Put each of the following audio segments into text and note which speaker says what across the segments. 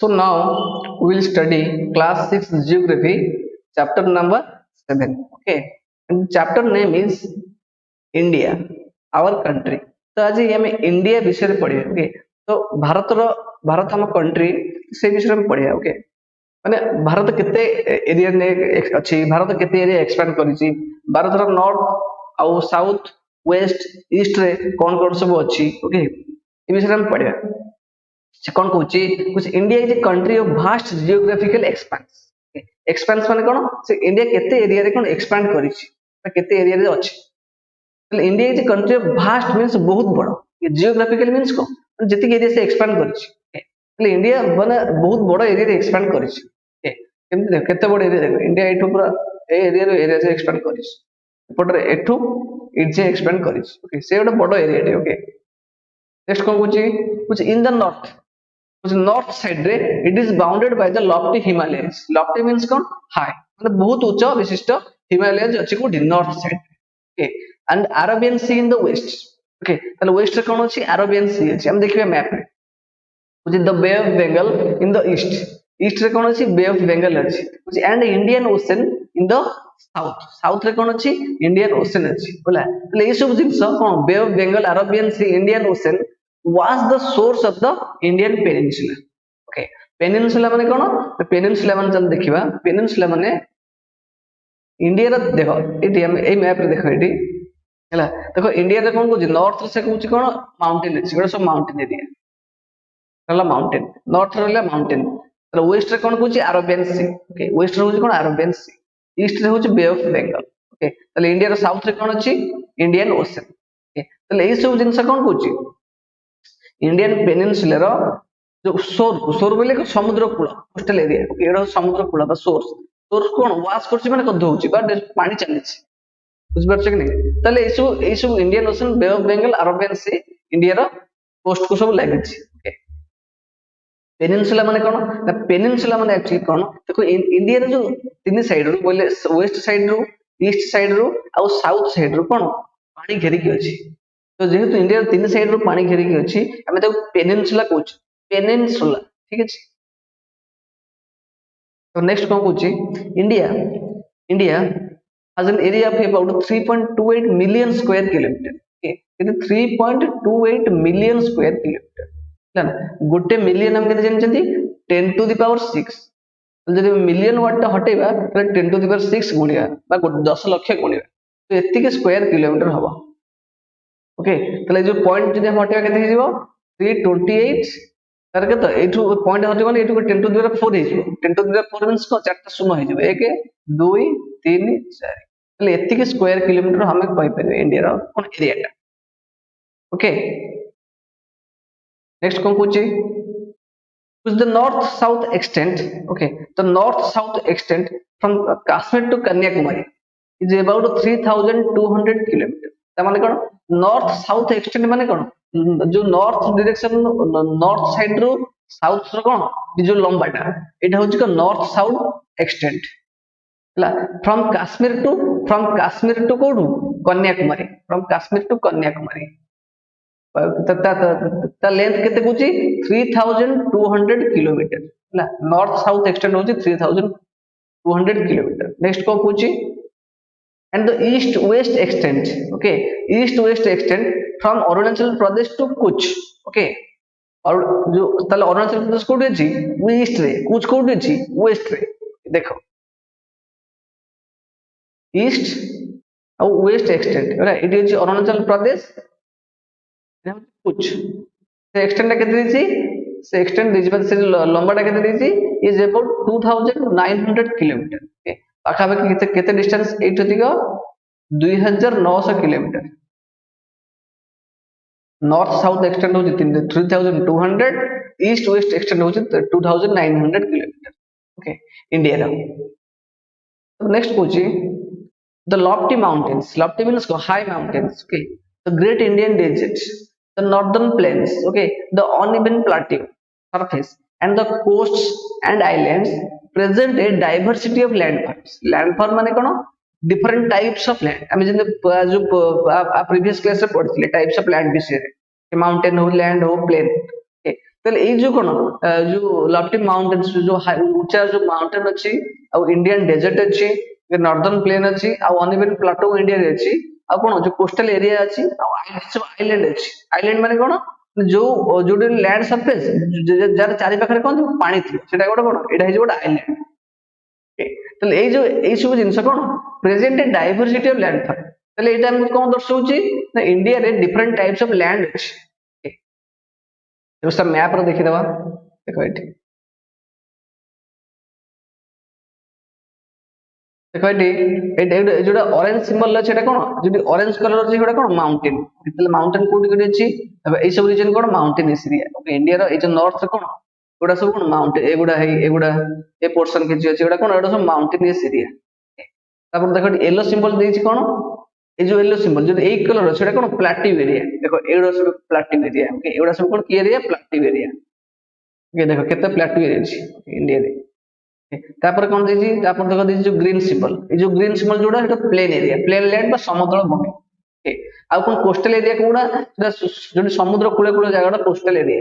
Speaker 1: So now we will study class 6 geography chapter number 7. Okay. And chapter name is India, our country. तो आज ये हमें India विषय में पढ़िए. ओके. तो भारत हम कंट्री से विषय में पढ़िए. ओके. माने भारत केते एरिया ने अछि, भारत केते एरिया एक्सपैंड करिछि, भारत रो नॉर्थ आउ साउथ वेस्ट ईस्ट रे कोन कोन सब अछि. ओके. ए विषय में पढ़िए. से कौन कहूँ कुछ India is a country of vast geographical expense. Expense माने कौन से इंडिया केते एरिया रे कौन एक्सपैंड करिछि, केते एरिया रे अछि. India is a country of vast means बहुत बड़. जियोग्राफिकल मींस कौन जति एरिया से एक्सपैंड करिछि. इंडिया माने बहुत बड़ एरिया रे एक्सपैंड करिछि. केमति देख केते बड़ एरिया देखो इंडिया एठु पूरा ए एरिया से एक्सपैंड करिछि, एपटरे एठु इजे एक्सपैंड करिछि. ओके. से ଗୋଟେ ବଡ଼ एरिया टे. ओके. नेक्स्ट कौन कुछ इन द नॉर्थ साइड रे it is bounded by the lofty Himalayas. Lofty means कौन हाई, मतलब बहुत उच्च विशिष्ट हिमालय अच्छी कोठी north side. Okay. And Arabian sea in the west. Okay. ताले वेस्ट रे कौन अछि अरेबियन सी अछि. हम देखिबे मैप रे कुछ the bay of Bengal in the east रे कौन अछि बे ऑफ बंगाल अछि. कुछ and Indian ocean in the south रे कौन अछि इंडियन ओशन अछि. बोला ताले ए सब जिंस कौन bay of Bengal Arabian sea Indian ocean was the source of the Indian peninsula. Okay. Peninsula माने कौन peninsula माने चल देखिबा. Peninsula माने इंडिया रे देखो एटी हम ए मैप रे देखो एटी हैला देखो इंडिया रे कौन कहूँ नॉर्थ से कहूँ कौन माउंटेन अछि. गोटे सब माउंटेन एरिया रहला माउंटेन. नॉर्थ रहला माउंटेन. तो वेस्ट रे कौन कहूँ अरेबियन सी. ओके. वेस्ट रे होची कौन अरेबियन सी. ईस्ट रे होची बे ऑफ बंगाल. ओके. ताले इंडिया रे साउथ रे कौन अछि इंडियन ओशन. ओके. ताले ए सब जिंस कौन कहूँ इंडियन पेनिनसुला रो जो सोर बोले समुद्र कूल कोस्टल एरिया. ओके. एडा समुद्र कूल बा सोर्स कोन वाश करछि माने कद होछि बा पानी चलिछि. बुझ परछ कि नै. तले ए सब Indian ocean bay of Bengal Arabian sea India रो कोस्ट को सब लागिछि. ओके. पेनिनसुला माने कोन ना पेनिनसुला माने एक्चुअली कोन देखो इंडिया रो जो तीन साइड रो बोले वेस्ट साइड रो ईस्ट साइड रो आ साउथ साइड रो कोन पानी घेरी के अछि. तो जेहेतु इंडिया तीन साइड रो पानी घेरी के अछि हमें ताको पेनिनसुला कहूछ. पेनिनसुला. ठीक अछि. तो नेक्स्ट कोन कहूची India has an area of about 3.28 million square kilometer. Okay. it is 3.28 million square kilometer. ना गोटे मिलियन हम केते जानछंती 10 to the power 6. जदि मिलियन वाट हटेबा त 10 to the power 6 गुणिया बा 10 लाख गुणिया तो एति के स्क्वायर किलोमीटर हबो. ओके. तले जो पॉइंट जदि हम हटेबा केते हिजिबो 328 तार केते एठु पॉइंट हटिबो ने एठु 10 to the power 4 हिजिबो. 10 to the power 4 means को चारटा शून्य हिजिबो 1 2 3 4. तले एति के स्क्वायर किलोमीटर हमें कहि परबे इंडिया रो कोन एरिया टा. ओके. नेक्स्ट कोन पूछी with the north south extent. Okay. The north south extent from Kashmir to Kanyakumari is about 3200 kilometers. माने कौन नॉर्थ साउथ एक्सटेंड माने कौन जो नॉर्थ डायरेक्शन नॉर्थ साइड रो साउथ रो कौन जो लंबाटा एटा होची को नॉर्थ साउथ एक्सटेंड हला फ्रॉम काश्मीर टू कोडू कन्याकुमारी. फ्रॉम काश्मीर टू कन्याकुमारी ता लेंथ केते कुची 3200 किलोमीटर हला. नॉर्थ साउथ एक्सटेंड होची 3200 किलोमीटर. नेक्स्ट को कुची and the east west extent. Okay. east west extent from Arunachal Pradesh to Kutch. Okay. और जो ताले अरुणाचल प्रदेश कोठी अछि ईस्ट रे कुछ कोठी अछि वेस्ट रे. देखो ईस्ट और west extent right it is Arunachal Pradesh कुछ से एक्सटेंट केते दिछि से एक्सटेंट दिछि से लंबाटा केते दिछि इज अबाउट 2900 किलोमीटर. ओके. पाखा पाखी केते डिस्टेंस एट दिगो 2900 किलोमीटर. नॉर्थ साउथ एक्सटेंड होची 3200. ईस्ट वेस्ट एक्सटेंड होची 2900 किलोमीटर. ओके. इंडिया रो. तो नेक्स्ट पूछी the lofty mountains. Lofty means को high mountains. Okay. The great Indian desert, the northern plains. Okay. The uneven plateau surface and the coasts and islands present a diversity of landforms. Landform माने कोन different types of land. हमें जो previous class में पढ़िथिले types of land विषय रे mountain हो land हो plane. ताले ए जो कोन जो लॉफ्टी माउंटेन्स जो ऊंचा जो माउंटेन अछि आ इंडियन डेजर्ट अछि नॉर्दर्न प्लेन अछि आ अनइवन प्लाटो इंडिया रे अछि आ कोन जो कोस्टल एरिया अछि आ आइलैंड अछि आइलैंड माने कोन जो जो लैंड सरफेस जार चारि पाखरे कोन पानी थी सेटा गोटे कोन एटा हे गोटे आइलैंड ताले ए जो ए सब जिंस कोन present diversity of land form ताले एटा हम कोन दर्शाउची ना इंडिया रे डिफरेंट टाइप्स ऑफ लैंड अछि जो सब मैप रो देखि दवा देखो एठी देखो एठी जोटा ऑरेंज सिंबल अछि एटा कोन जोटी ऑरेंज कलर अछि एटा कोन माउंटेन ताले माउंटेन कोठी कोठी अछि अब ए सब रीजन कोन माउंटेनस एरिया ओके इंडिया रो ए जो नॉर्थ कोन एगुड़ा सब कोन माउंटेन एगुड़ा ए पोर्शन के जे अछि एटा कोन एटा सब माउंटेनियस एरिया तापर देखो येलो सिंबल देछि कोन ए जो येलो सिंबल जो एक कलर अछि एटा कोन प्लाटिव एरिया देखो एगुड़ा सब प्लाटिव एरिया ओके एगुड़ा सब कोन की एरिया प्लाटिव एरिया ओके देखो केते प्लाटिव एरिया अछि इंडिया रे तापर कोन देछि तापर देखो देछि जो ग्रीन सिंबल ए जो ग्रीन सिंबल जोड़ा एटा प्लेन एरिया प्लेन लैंड बा समतल भूमि ओके आ कोन कोस्टल एरिया कोडा जो समुद्र कूले कूले जागा coastal area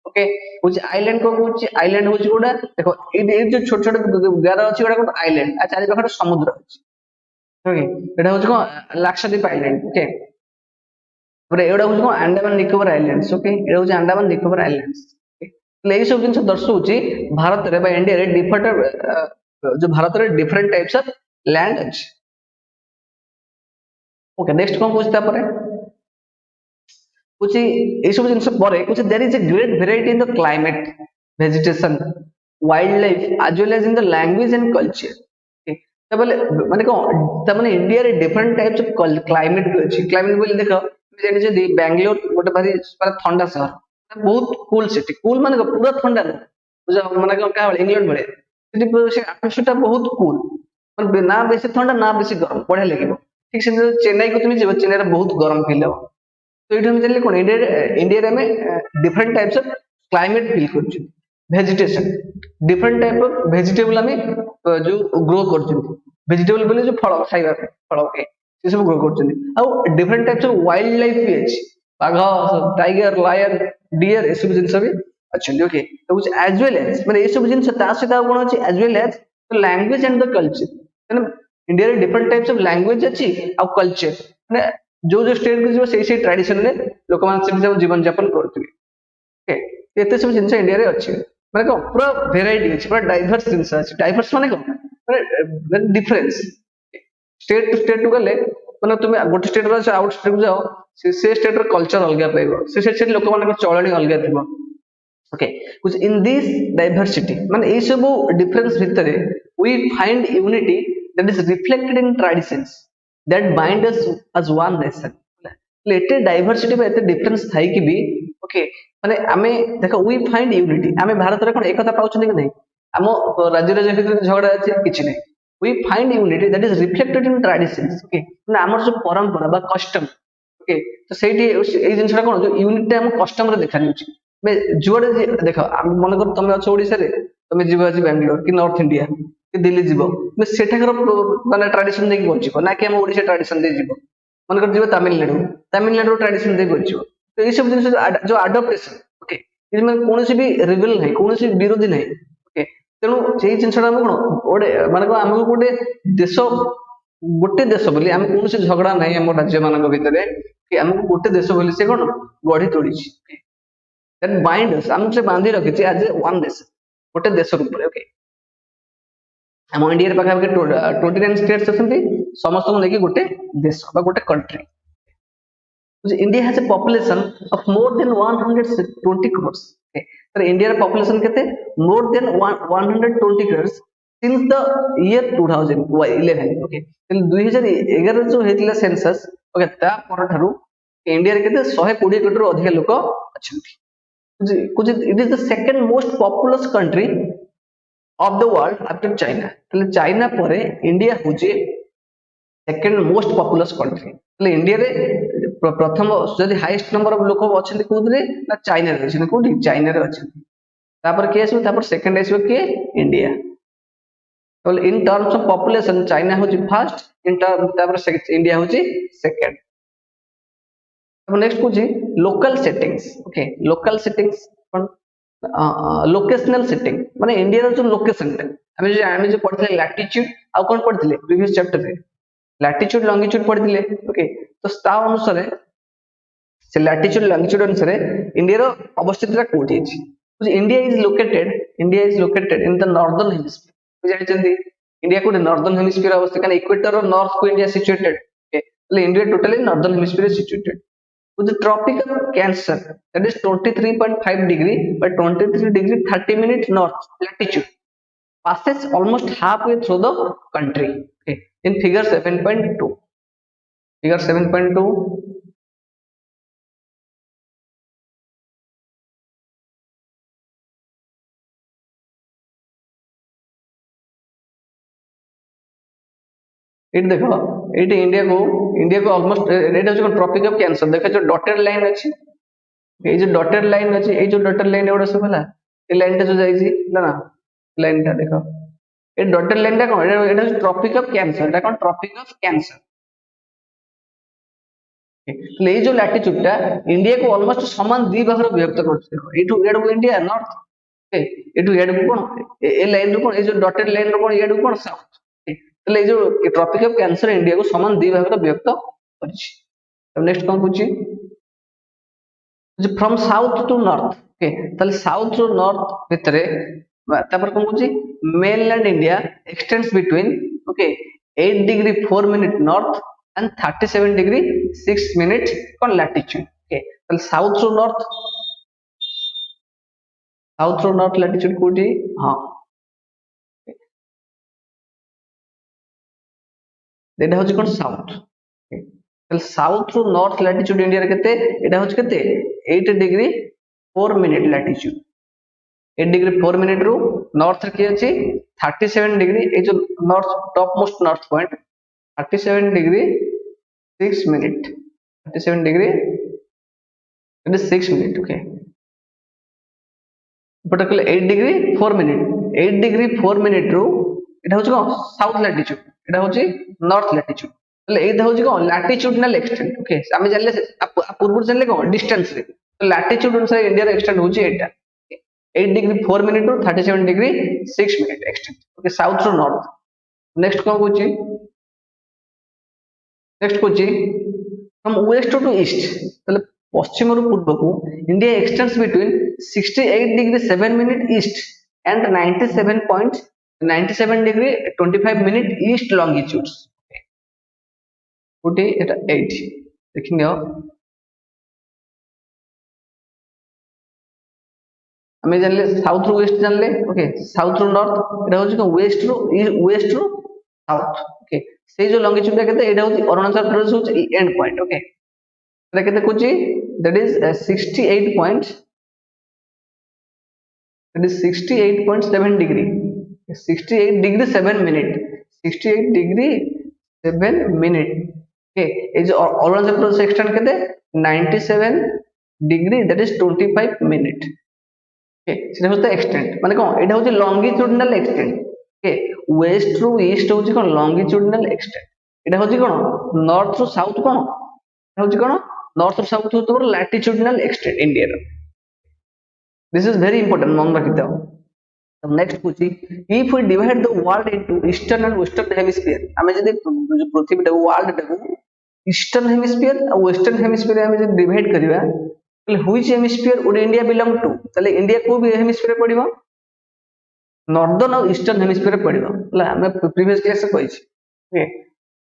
Speaker 1: okay which island को होची आइलैंड होची गोडा देखो ए जो छोट छोट गार अछि गोडा कोन आइलैंड आ चारि पाखर समुद्र अछि ओके एटा होची को लाक्षाद्वीप आइलैंड ओके पर एटा होची को अंडमान निकोबार आइलैंड्स ओके एटा होची अंडमान निकोबार आइलैंड्स ले ए सब जिंस दर्शाउची भारत रे बा इंडिया रे डिफरेंट जो भारत रे डिफरेंट टाइप्स ऑफ लैंड अछि ओके नेक्स्ट कोन पूछता परे कुछ ये सब जिन पर कुछ there is a great variety in the climate vegetation wildlife as well as in the language and culture तबले माने को तमने इंडिया रे डिफरेंट टाइप्स ऑफ क्लाइमेट भी अछि क्लाइमेट बोल देखो जेने जे बेंगलोर गोटे भारी ठंडा शहर बहुत कूल सिटी कूल माने पूरा ठंडा ना बुझा माने का इंग्लैंड बळे सिटी से आकाशटा बहुत कूल पर ना बेसी ठंडा ना बेसी गरम बढ़िया লাগিব ठीक से चेन्नई को तुम जेबो चेन्नई रे बहुत गरम फील हो तो ये हम जानले कोन इंडिया में different types of climate feel करछु vegetation different type of vegetable हमें जो ग्रो करछु वेजिटेबल बोले जो फल खाइबा फल के से सब ग्रो करछु आ different types of wild life भी अछि बाघ टाइगर लायन डियर ए सब जिंस भी अछि ओके तो कुछ एज वेल एज माने ए सब जिंस ता सहित कोन अछि as well as language and the culture माने इंडिया रे डिफरेंट टाइप्स ऑफ लैंग्वेज अछि आ कल्चर माने जो स्टेट को से से ट्रेडिशन रे लोक मान से जीवन यापन करथि ओके एते सब जिंस इंडिया रे अछि माने को पूरा वेराइटी अछि पूरा डाइवर्स जिंस अछि डाइवर्स माने को माने difference state to state to गले माने तुम गोटे स्टेट रो आउट स्टेट को जाओ से स्टेट रो कल्चर अलगा पाइबो से लोक मान चलणी अलगा थिबो ओके कुछ इन दिस डाइवर्सिटी माने ए सब डिफरेंस भितरे we find unity that is reflected in traditions that bind us as one nation लेटे डाइवर्सिटी में एते डिफरेंस थाई कि भी ओके माने आमे देखो वी फाइंड यूनिटी आमे भारत रे कोन एकता पाउछन कि नहीं हम राज्य राज्य भितर झगड़ा अछि किछि नहीं we find unity that is reflected in traditions okay माने हमर जो परंपरा बा कस्टम ओके तो सेठी ए जिंसटा कोन जो यूनिटी हम कस्टम रे देखा निउछि मैं जुडे देखो मन कर तुम अच्छो ओडिसा रे तुम जीव अछि बेंगलोर कि नॉर्थ इंडिया कि दिल्ली जीव मैं सेठाकर माने ट्रेडिशन देखि बचिबो ना कि हम ओडिसा ट्रेडिशन दे जीव मन कर जीव तमिलनाडु ट्रेडिशन दे बचिबो तो ये सब जिंस जो अडॉप्टेशन ओके इसमें कोनोसी भी रिबेल नहीं कोनोसी विरोधी नहीं ओके तेनु सेही जिंसटा हम कोन ओडे माने को हमको गोटे देश बोली हम कोनोसी झगड़ा नहीं हम राज्य मानक भितरे कि हमको गोटे देश बोली से कोन गढ़ी तोड़ी छी दैट बाइंड अस हम से बांधी रखी छी एज वन देश गोटे देश रूप रे ओके हम इंडिया रे पाखा के 29 स्टेट्स अछंती समस्त को लेके गोटे देश बा गोटे country India has a population of more than 120 crores तर इंडिया रे पॉपुलेशन केते more than 120 crores since the year 2011 okay 2011 जो हेतिला सेंसस ओके ता पर थारु इंडिया रे केते 120 कोटी रो अधिक लोक अछंती कुछ it is the second most populous country of the world after China तले चाइना परे इंडिया होचे सेकंड मोस्ट पॉपुलस कंट्री तले इंडिया रे प्रथम जदि हाईएस्ट नंबर ऑफ लोक अछंती कोदरे ना चाइना रे अछंती कोठी चाइना रे अछंती तापर के आसो तापर सेकंड आसो के इंडिया तो in terms of population China होची फर्स्ट इन टर्म तापर इंडिया होची सेकंड अब नेक्स्ट कुछ local settings okay local settings locational setting माने इंडिया रो जो लोकेशन टा हमें जो पढ़ते लैटिट्यूड आ कौन पढ़ते प्रीवियस चैप्टर रे लैटिट्यूड लॉन्गिट्यूड पढ़ते ओके तो ता अनुसार से लैटिट्यूड लॉन्गिट्यूड अनुसार इंडिया रो अवस्थित रा कोठी अछि India is located in the northern hemisphere जानचंदी इंडिया को नॉर्दर्न हेमिस्फीयर अवस्थित कारण इक्वेटर और नॉर्थ को इंडिया सिचुएटेड ओके तो India totally northern hemisphere situated with the tropic of Cancer, that is 23.5 degree by 23 degree 30 minutes north latitude, passes almost halfway through the country. Okay, in figure 7.2. Figure 7.2. ये देखो ये India को almost एटा जो tropic of cancer देखो जो dotted line अछि ये जो डॉटेड लाइन अछि ये जो डॉटेड लाइन एवडा सब हला ये लाइन टा जो जाईची ना लाइन टा देखो ये डॉटेड लाइन टा कोन एटा tropic of cancer Etah cone tropic of cancer ले जो लैटिट्यूड टा इंडिया को ऑलमोस्ट समान द्वि भाग रे विभक्त करछ एटू एडू इंडिया नॉर्थ ओके एटू एडू कोन ए लाइन रो कोन ए जो डॉटेड लाइन रो कोन एडू कोन साउथ तो जो ट्रॉपिक ऑफ कैंसर इंडिया को समान द्वि भाग रे विभक्त करछ अब नेक्स्ट कोन पूछि from south to north okay ताले साउथ टू नॉर्थ भितरे तापर कोन पूछि mainland India extends between okay 8 degree 4 minute north and 37 degree 6 minutes on latitude okay well south to north latitude कोठी हां एटा होची कोन south well south to north latitude India रे केते एटा होची केते 8 degree 4 minute latitude 8 degree 4 minute रो नॉर्थ रे के अछि 37 डिग्री ए जो north top most north point 37 degree 6 minute 37 degree it is 6 minute okay particular 8 degree 4 minute 8 degree 4 minute रो एटा होची को साउथ लैटिट्यूड एटा होची नॉर्थ लैटिट्यूड એટલે एटा होची को लैटिट्यूडनल एक्सटेंट ओके हमें जानले पूर्व जानले को डिस्टेंस रे तो लैटिट्यूड अनुसार इंडिया रो एक्सटेंट होची एटा 8 डिग्री 4 मिनट रो 37 degree 6 minute extent okay south to north next कोन होची नेक्स्ट कोची फ्रॉम वेस्ट टू ईस्ट तले पश्चिम रु पूर्व को India extends between 68 degree 7 minute east and 97 degree 25 minute east longitudes कोटी एटा 8 देखिनियो हमें जानले साउथ रु वेस्ट जानले ओके साउथ रु नॉर्थ एटा होची को वेस्ट रु साउथ ओके से जो लॉन्गिट्यूड केते एटा होची अरुणाचल प्रदेश होची एंड पॉइंट ओके एटा केते कोची that is 68 point that is 68.7 degree 68 degree 7 minute 68 degree 7 minute okay ए जो अरुणाचल प्रदेश एक्सटेंड केते 97 degree that is 25 minute okay सेटा होता एक्सटेंड माने कोन एटा होची लॉन्गिट्यूडनल एक्सटेंड ओके वेस्ट रु ईस्ट होची कोन लॉन्गिट्यूडनल एक्सटेंड एटा होची कोन नॉर्थ रु साउथ कोन एटा होची कोन नॉर्थ रु साउथ होतो लैटिट्यूडनल एक्सटेंड इंडिया रो दिस इज वेरी इंपोर्टेंट मन रखि दो अब नेक्स्ट पूछी if we divide the world into eastern and western hemisphere हमें जदी जो पृथ्वी टा वर्ल्ड टा को ईस्टर्न हेमिस्फीयर और वेस्टर्न हेमिस्फीयर हमें जदी डिवाइड करिवा तले which hemisphere would India belong to तले इंडिया को भी हेमिस्फीयर पड़िबो नॉर्दर्न और ईस्टर्न हेमिस्फीयर पड़िबो हला हमें प्रीवियस क्लास से कहिछि ओके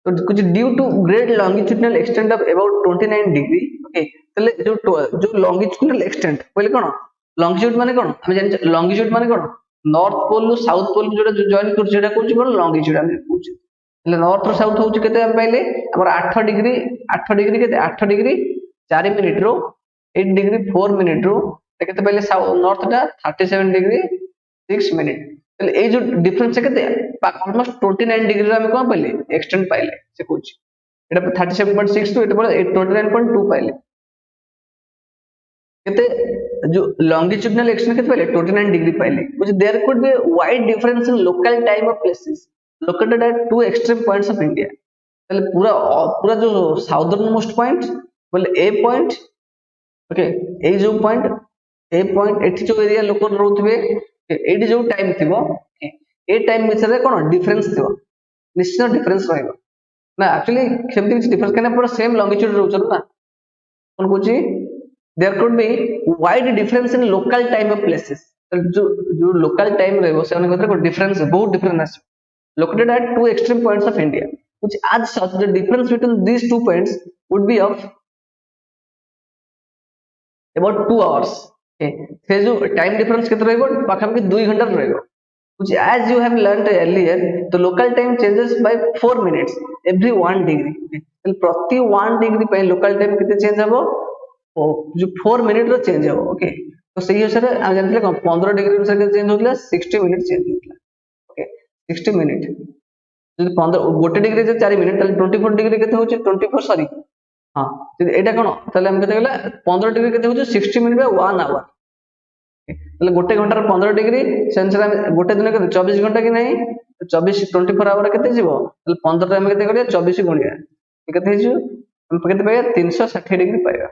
Speaker 1: तो कुछ due to great longitudinal extent of about 29 degree okay तले जो लॉन्गिट्यूडनल एक्सटेंट पहले कोन लॉन्गिट्यूड माने कोन हम जानि लॉन्गिट्यूड माने कोन नॉर्थ पोल रु साउथ पोल जोडा जॉइन कर जेडा कहउछि कोन लॉन्गिट्यूड हम कहउछि એટલે नॉर्थ रु साउथ होउछि केते हम पाइले हमर 8 डिग्री केते 8 डिग्री 4 मिनिट रो 8 डिग्री 4 मिनिट रो केते पाइले नॉर्थ टा 37 डिग्री 6 मिनिट એટલે ए जो डिफरेंस केते ऑलमोस्ट 29 डिग्री रो हम कोन पाइले एक्सटेंड पाइले से कहउछि एटा 37.6 टू एटा 29.2 पाइले केते जो लॉन्गिट्यूडनल एक्सटेंट केते पाइले 29 डिग्री पाइले which there could be a wide difference in local time of places located at two extreme points of India तले पूरा जो साउदर्न मोस्ट पॉइंट बोले ए पॉइंट ओके ए जो पॉइंट ए पॉइंट एठी जो एरिया लोक रहउथबे एठी जो टाइम थिबो ए टाइम मिसरे कोन डिफरेंस थिबो निश्चित डिफरेंस रहइबो ना एक्चुअली सेमती किसी डिफरेंस करना पूरा सेम लॉन्गिट्यूड रहउछन ना कोन कुची there could be wide difference in local time of places जो जो लोकल टाइम रहइबो से अनेक को डिफरेंस बहुत difference located at two extreme points of India, which as such the difference between these two points would be of about 2 hours. Okay, से जो time difference कितना रहेगा पाखापाखि 2 घंटा रहेगा. Which as you have learnt earlier, the local time changes by 4 minutes every 1 degree. Okay, तो प्रति 1 degree पे local time कितने change होगा? जो 4 मिनट रो change होगा. Okay, तो सही है सर आप जानते हैं कौन 15 डिग्री में सर चेंज होता है 60 मिनट चेंज होता है. ओके 60 मिनट যদি 15 গোটে ডিগ্রি যে 4 মিনিট তাহলে 24 ডিগ্রি কেতে হচ্ছে 24 সরি হ্যাঁ যদি এটা কোন তাহলে আমি কেতে গেলে 15 ডিগ্রি কেতে হচ্ছে 60 মিনিট বা 1 আওয়ার তাহলে গোটে ঘন্টার 15 ডিগ্রি সেন্সর আমি গোটে দিন কেতে 24 ঘন্টা কি নাই 24 24 আওয়ার কেতে ଯିବ তাহলে 15 ରେ ଆମେ କେତେ କରିବା 24 ଗୁଣିଆ କେତେ ହେଇଯିବ ଆମେ କେତେ ପାଇବା 360 ডিগ্রি ପାଇବା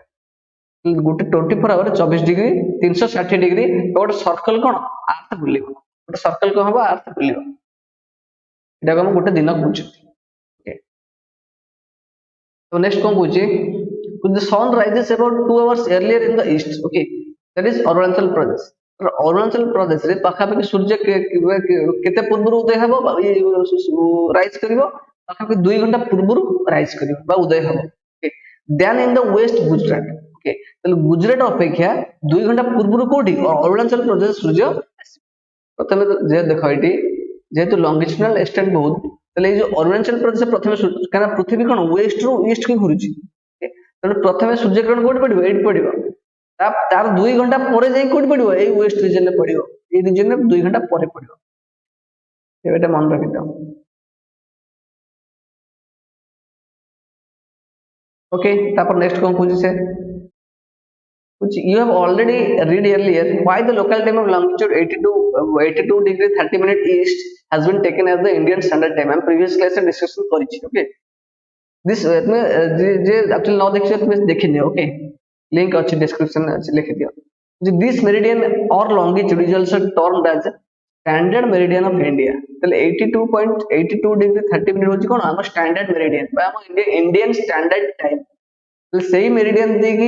Speaker 1: ଗୋଟେ 24 ଆୱାର 24 ডিগ্রি 360 ডিগ্রি ଗୋଟେ सर्कल कोन आर्थ बुलिବ ଗୋଟେ सर्कल को हबो आर्थ बुलिବ এটা हम गोटे दिन कहते ओके तो नेक्स्ट कौन कहूँ the sun rises about 2 hours earlier in the east okay that is Arunachal Pradesh Arunachal Pradesh रे पाखापाखि सूर्य केते पूर्व उदय हेबो राइज करिवो पाखापाखि 2 घंटा पूर्व राइज करिवो बा उदय हेबो okay then in the west Gujarat okay तो गुजरात अपेक्षा 2 घंटा पूर्व कोठी अरुणाचल प्रदेश सूर्य प्रथमे जे देखो एटी जेहेतु लॉन्गिट्यूडनल एक्सटेंट बहुत तले जो अरुणाचल प्रदेश प्रथमे कारण पृथ्वी कोन वेस्ट रो ईस्ट के घुरुची तने प्रथमे सूर्य किरण कोड पडिबो एट पडिबो तार 2 घंटा परे जाई कोड पडिबो ए वेस्ट रीजन में पडिबो ए रीजन में 2 घंटा परे पडिबो एटा मन रखितो ओके तापर नेक्स्ट कोन पूछि से which you have already read earlier why the local time of longitude 82 degree 30 minute east has been taken as the Indian standard time and previous class में discussion करी okay this में जे actually now देखिए तुम्हें देखिए okay link अच्छी description अच्छी लिख दियो this meridian or longitude is also termed as standard meridian of India तले 82.82 degree 30 minute होची कोन हम standard meridian बा हम Indian standard time सेही मेरिडियन देकी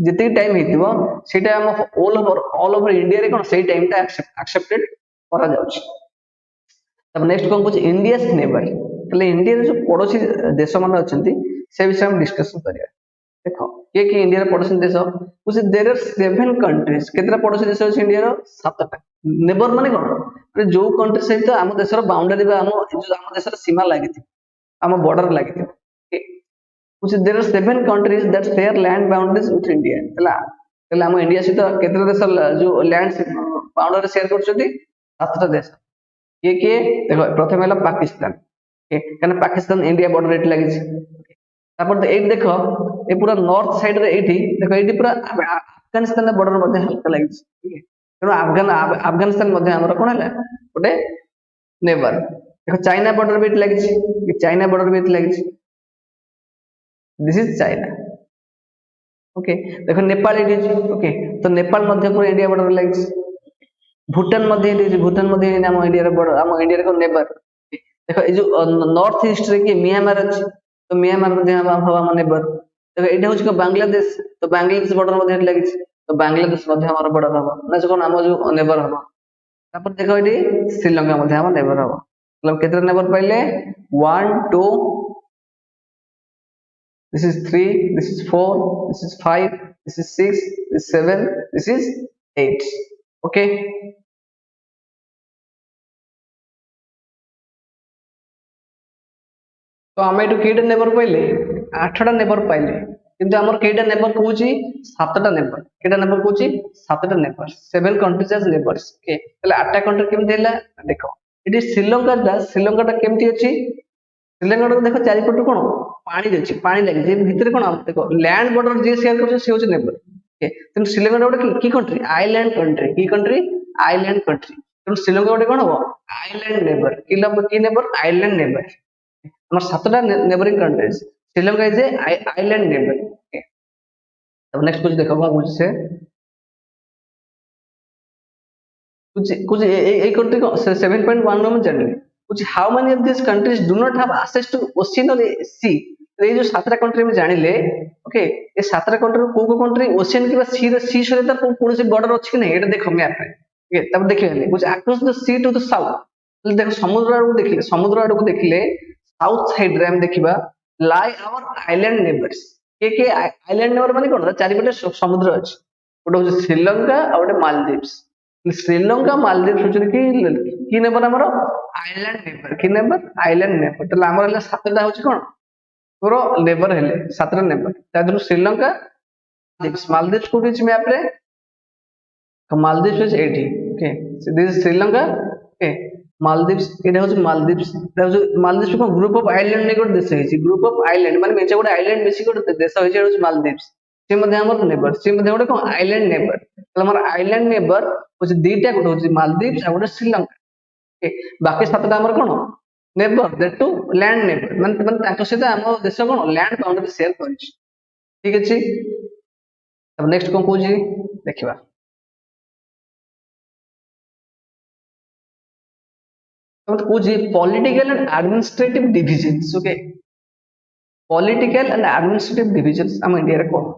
Speaker 1: जिते टाइम हेतिबो सेटा हम ऑल ओवर इंडिया रे कोन सेही टाइम ता एक्सेप्टेड करा जाउछ तब नेक्स्ट कोन कुछ इंडिया नेबर तले इंडिया रे जो पड़ोसी देश मान अछंती से विषय हम डिस्कशन करिया देखो के इंडिया रे पड़ोसी देश कुछ देयर आर 7 कंट्रीज केतरा पड़ोसी देश अछि इंडिया रो 7टा नेबर माने कोन जो कंट्री सहित हम देश रो बाउंड्री बा हम देश रो सीमा लागिथि हम border लागिथि which there are 7 countries that share land boundaries with India तला तला हम इंडिया सहित केतरा देश जो लैंड बाउंड्री शेयर करछथि 7टा देश के देखो प्रथम हला पाकिस्तान के कने पाकिस्तान इंडिया बॉर्डर एट लागि छै तापर एट देखो ए पूरा नॉर्थ साइड रे एठी देखो एठी पूरा अफगानिस्तान बॉर्डर मध्ये हल्का लागि छै ठीक है अफगानिस्तान मध्ये हमर कोन हला ओटे नेबर देखो चाइना बॉर्डर भी लागि छै चाइना बॉर्डर भी लागि छै दिस इज चाइना ओके देखो नेपाल इट इज ओके तो नेपाल मध्य पूरा इंडिया बॉर्डर लागि भूटान मध्य इट इज भूटान मध्य हम इंडिया रे बॉर्डर हम इंडिया रे को नेबर देखो ए जो नॉर्थ ईस्ट रे के म्यांमार अछि तो म्यांमार मध्य हम नेबर देखो एटा होछ को बांग्लादेश तो बांग्लादेश बॉर्डर मध्य लागि तो बांग्लादेश मध्य हमर बॉर्डर हबो ना जो हम जो नेबर हबो तापर देखो एटी श्रीलंका मध्य हम नेबर हबो मतलब केतना नेबर पाइले 1 2 this is 3 this is 4 this is 5 this is 6 this is 7 this is 8 okay तो हम एटू केटा नेबर पाइले 8टा नेबर पाइले किंतु हमर केटा नेबर कहूची 7टा नेबर केटा नेबर कहूची 7टा neighbour 7 countries as neighbours okay तले 8टा कंट्री केम देला देखो इट इज श्रीलंका टा केमती अछि श्रीलंका टा देखो चारि पटु कोन पानी अछि पानी लागि जे भितर कोन देखो लैंड बॉर्डर जे शेयर करछ से होछ नेबर ओके तन श्रीलंका गोटे की कंट्री आइलैंड कंट्री की कंट्री आइलैंड कंट्री तन श्रीलंका गोटे कोन हो आइलैंड नेबर की नेबर आइलैंड नेबर हमर 7टा neighbouring countries Sri Lanka is a island neighbour okay तब नेक्स्ट कुछ देखो कोन से कुछ ए कंट्री को 7.1 में जानले कुछ how many of this countries do not have access to ocean और सी। ये जो सातटा कंट्री में जानले ओके ये सातटा कंट्री को कंट्री ओशियन की सी सहित कौन से बॉर्डर अच्छी कि नहीं ये देखो मैप में ओके तब देखिए कुछ across the sea to the south देखो समुद्र आड़ देखिले समुद्र आड़ को देखिले साउथ साइड रे हम देखिबा लाई आवर आइलैंड नेबर्स के आइलैंड नेबर माने कोन चारिपटे समुद्र अछि गोटे हूँ श्रीलंका और गोटे मालदीव्स श्रीलंका मालदीव्स होचन कि नेबर हमर आइलैंड नेबर कि नेबर आइलैंड नेबर तले हमर हला सातटा होची कोन तोर नेबर हेले सातटा नेबर तादरु श्रीलंका मालदीव्स को बीच मैप रे Maldives is 80 okay this is Sri Lanka okay Maldives एटा होची मालदीव्स मालदीव्स को ग्रुप ऑफ आइलैंड ने गोटे देश है ग्रुप ऑफ आइलैंड माने मेचे गोटे आइलैंड मिसी गोटे देश है होची मालदीव्स से मध्ये हमर नेबर से मध्ये गोटे कोन आइलैंड नेबर तले हमर आइलैंड नेबर होची दीटा गोटे होची मालदीव्स और गोटे श्रीलंका ओके बाकी सातटा हमर कोन neighbour that to land neighbour माने माने ताको सहित हम देश कोन लैंड बाउंड्री शेयर करिछ ठीक अछि अब नेक्स्ट कोन कोजी देखिबा तो कोजी political and administrative divisions okay political and administrative divisions हम इंडिया रे कोन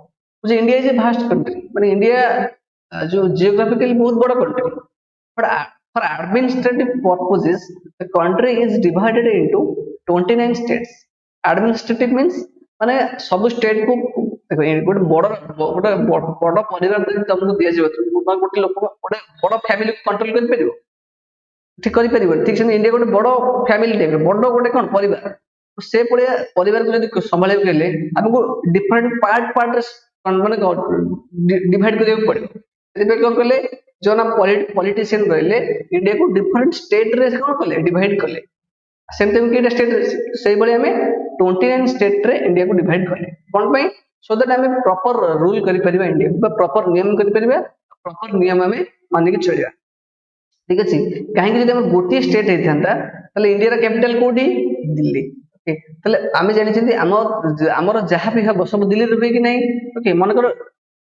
Speaker 1: मुझे India is a vast country माने इंडिया जो जियोग्राफिकली बहुत बड़ा country but for administrative purposes the country is divided into 29 states administrative means माने सब स्टेट को देखो गोटे बड़ परिवार तुमको दिया जाय गोटे लोक गोटे बड़ फैमिली को कंट्रोल कर परिबो ठीक करि परिबो ठीक से इंडिया गोटे बड़ फैमिली टाइप बड़ गोटे कोन परिवार से पड़िया परिवार को जब संभाल गले हमको डिफरेंट पार्ट माने डिवाइड करके पड़े कौन कले जो ना पॉलिटिशियन रहिले इंडिया को डिफरेंट स्टेट रे कौन कले डिवाइड कले सेमते केटा स्टेट से बळे हमें 29 स्टेट रे इंडिया को डिवाइड कले कोन पई सो दैट हमें प्रॉपर रूल करि परिबा इंडिया को प्रॉपर नियम करि परिबा प्रॉपर नियम हमें मानि के चलिया ठीक अछि काहे कि जदि हम गोटी स्टेट हेथांता तले इंडिया रा कैपिटल कोडी दिल्ली ओके आम जानी आमर जहाँ भी हम सब दिल्ली रुपये कि नहीं ओके मन कर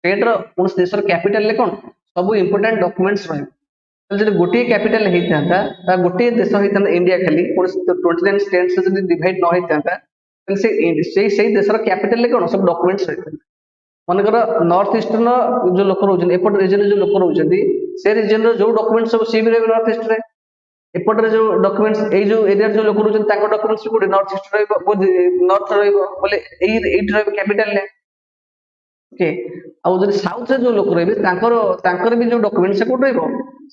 Speaker 1: स्टेट कौन देश कैपिटल कौन सब इंपोर्टेंट डॉक्यूमेंट्स रही गोटे कैपिटल होता गोटे देश होता इंडिया खाली कौन 29 स्टेट्स जब डिवाइड न होता से देशर कैपिटल कौन सब डॉक्यूमेंट्स रही मनकर नॉर्थ ईस्टर्न जो लोक रोचे एपट रिजन जो लोक रोचे से रिजन जो डॉक्यूमेंट सब सी भी रहे नॉर्थ ईस्ट रे एपटर जो डॉक्यूमेंट्स ए जो एरिया जो लोक रोचे ताको डॉक्यूमेंट्स कोड नॉर्थ ईस्ट रहइबो नॉर्थ रहइबो बोले एट रहइबो कैपिटल ले ओके आ जो साउथ से जो लोक रहइबे तांकर भी जो डॉक्यूमेंट्स से कोड रहइबो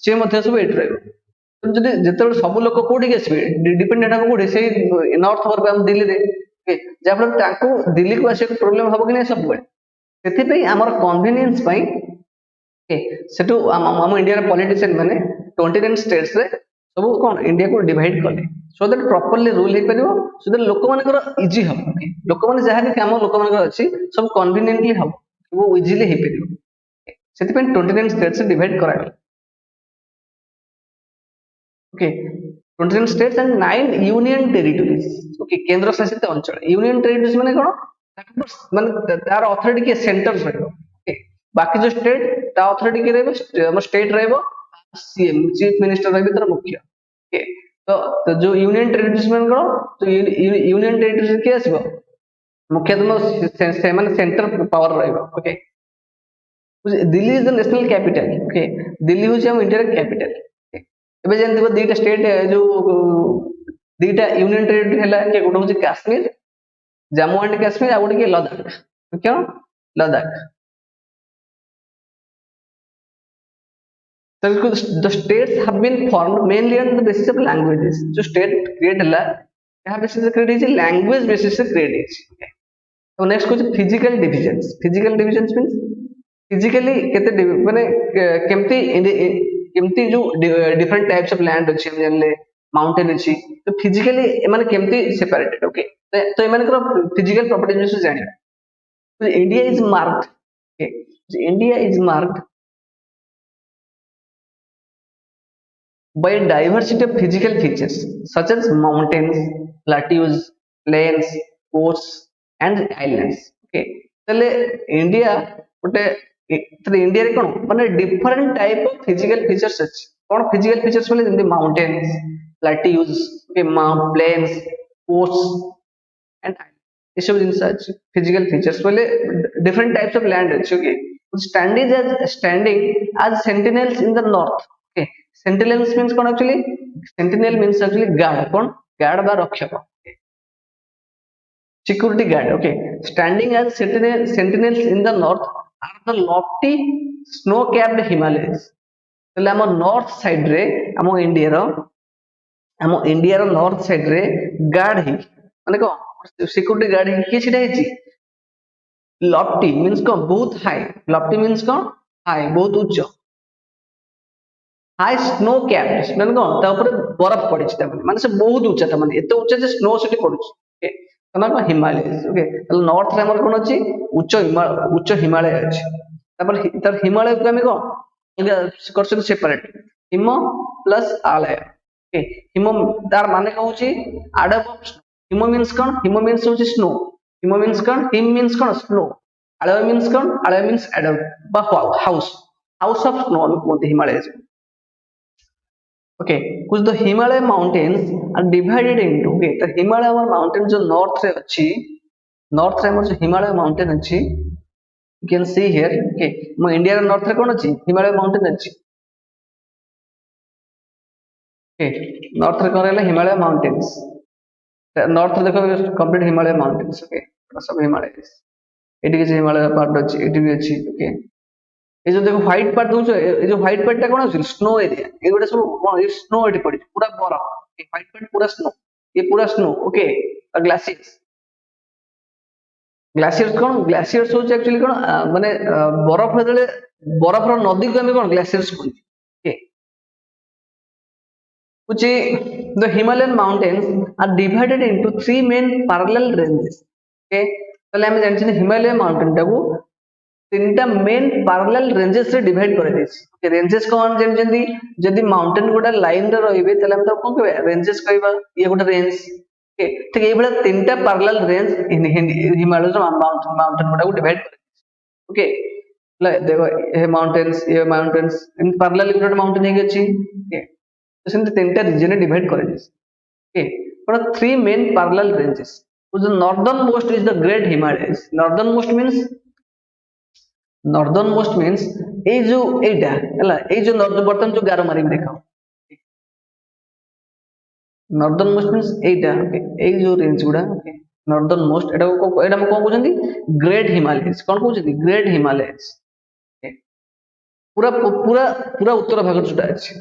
Speaker 1: से मध्ये सब एट रहइबो जदि जेते सब लोक कोडी आसीबे डिपेंडेंट हम कोडी से नॉर्थ पर हम दिल्ली रे ओके जाफल ताको दिल्ली को आसे प्रॉब्लम हबो कि नै सब बेले सेति पे हमर कन्वीनियंस पई ओके सेटु हम इंडिया रे पॉलिटिशियन माने 29 स्टेट्स रे सब कौन इंडिया को डिवाइड कले सो दैट प्रॉपर्ली रूल हो पारिबो सो दैट लोक मानकर इजी हम लोक माने जहां भी काम लोक मानकर अछि सब कन्वीनियंटली हम वो इजीली हो पारिबो सेति पे 29 स्टेट्स डिवाइड करा गला okay 29 states and 9 union territories okay केंद्र शासित अंचल यूनियन टेरिटरीज माने कोन माने तार अथॉरिटी के सेंटर्स रहबो ओके बाकी जो स्टेट ता अथॉरिटी के रहबो हम स्टेट रहबो सीएम चीफ मिनिस्टर रही तर मुख्य ओके तो जो यूनियन टेरिटरीज में करो तो यूनियन टेरिटरीज के आसीबो मुख्य तुम से माने सेंटर पावर रहबो okay Delhi is the national capital okay Delhi होची हम इंडिया कैपिटल एबे जानथिबो दीटा स्टेट जो दीटा यूनियन टेरिटरी हला के गोटे होची कश्मीर जम्मू एंड कश्मीर आ गोटे के लद्दाख क्यों Ladakh So the states have been formed mainly on the basis of languages. जो state create हला यहाँ basis से create है language basis से create है. Okay. तो next कुछ physical divisions. Physical divisions means physically कहते माने केमती जो different types of land अच्छी हम जान ले mountain अच्छी तो physically माने केमती separated. Okay. तो ये माने करो physical properties से जानिए. तो India is marked. Okay. So India is marked by a diversity of physical features such as mountains, plateaus, plains, coasts, and islands. Okay, तले इंडिया गोटे इंडिया रे कोन माने different type of physical features अछि कौन फिजिकल फीचर्स बोले जेमती mountains, plateaus, okay, plains, coasts and ये सब जिनस अछि फिजिकल फीचर्स बोले डिफरेंट टाइप्स ऑफ लैंड अछि, okay. Standing as sentinels in the north, okay. Sentinels means कौन actually, sentinel means actually guard, कौन गार्ड बा रक्षक, security guard, okay. Standing as sentinels in the north are the lofty snow capped Himalayas. ତାହେଲେ ଆମ north side ରେ ଆମ ଇଣ୍ଡିଆର north side ରେ ଗାର୍ଡ ହେଇକି ମାନେ କଣ ସିକ୍ୟୁରିଟି ଗାର୍ଡ ହେଇକି କିଏ ଛିଡା ହେଇଛି, ଲଫ୍ଟି ମିନ୍ସ କଣ ବହୁତ ହାଇ, ଲଫ୍ଟି ମିନ୍ସ କଣ ହାଇ ବହୁତ ଉଚ୍ଚ, हाई स्नो कैप्ड ମାନେ କଣ ତା ଉପରେ ବରଫ ପଡିଛି, ତା ମାନେ ସେ ବହୁତ ଉଚ୍ଚା, ତା ମାନେ ଏତେ ଉଚ୍ଚା ଯେ ସ୍ନୋ ସେଠି ପଡୁଛି, ଓକେ। ତାର କଣ ହିମାଳୟ, ଓକେ। ତାହେଲେ ନର୍ଥ ରେ ଆମର କଣ ଅଛି, ଉଚ୍ଚ ହିମାଳୟ ଅଛି। ତାପରେ ତାର ହିମାଳୟକୁ ଆମେ କଣ କରୁଛନ୍ତି ସେପାରେଟ, ହିମ ପ୍ଲସ ଆଳୟ, ଓକେ। ହିମ ତାର ମାନେ କଣ ହଉଛି ଆଡପ, ହିମ ମିନ୍ସ କଣ, ହିମ ମିନ୍ସ ହଉଛି ସ୍ନୋ, ହିମ ମିନ୍ସ କଣ, ହିମ ମିନ୍ସ କଣ ସ୍ନୋ, ଆଳୟ ମିନ୍ସ କଣ, ଆଳୟ ମିନ୍ସ ଆଡପ ବା ହାଉସ, ହାଉସ ଅଫ ସ୍ନୋ ଆମେ କୁହନ୍ତି Himalaya. Okay, which the Himalaya mountains are divided into, okay, the Himalaya mountains जो north रे अच्छी, north रे हमर जो Himalaya mountain अच्छी, you can see here, okay, mo India रे north रे कौन अच्छी, Himalaya mountain अच्छी, okay, north रे कौन रहला Himalaya mountains, north रे देखो complete Himalaya mountains, okay, सब Himalayas, एटी किसी Himalaya part अच्छी, एटी भी अच्छी, okay। ये जो देखो व्हाइट पार्ट दोछ, ये जो व्हाइट पार्ट टा कोन अछि स्नो एरिया, ये गोटे सब कोन ये स्नो एटी पड़ी पूरा बरफ, ये व्हाइट पार्ट पूरा स्नो, ये पूरा स्नो, ओके। ग्लासियर्स, ग्लासियर्स कोन, ग्लासियर्स हो एक्चुअली कोन माने बरफ हेले बरफ रो नदी को हम कोन ग्लासियर्स कहू, okay. which the Himalayan mountains are divided into three main parallel ranges, okay। তাহলে আমি জানছি হিমালয় মাউন্টেন টাকু तीनटा मेन पैरेलल रेंजेस रे डिवाइड कर देछि, ओके। रेंजेस कोन जेंति जदि माउंटेन गोटा लाइन रे रहिबे तले हम त कोन कहबे रेंजेस कहबा, ये गोटा रेंज, ओके। ठीक एबला तीनटा पैरेलल रेंज हिमालय माउंटेन गोटा को डिवाइड कर, ओके। ले देखो ये माउंटेन्स इन पैरेलल गोटा माउंटेन हे अछि, ओके। तो सेंति तीनटा रीजन रे डिवाइड कर देछि, ओके। पर three main parallel ranges, the northern most is the great Himalayas, northern most means northern most means ए जो एटा हला ए जो बर्तन जो गारो मारी देखा, नॉर्दर्न मोस्ट मीन्स एटा, ओके। ए जो रेंज गुडा, ओके, नॉर्दर्न मोस्ट एटा हम कोन कहउछंती ग्रेट हिमालयस, कोन कहउछंती ग्रेट हिमालयस, ओके। पूरा पूरा पूरा उत्तर भाग जोटा अछि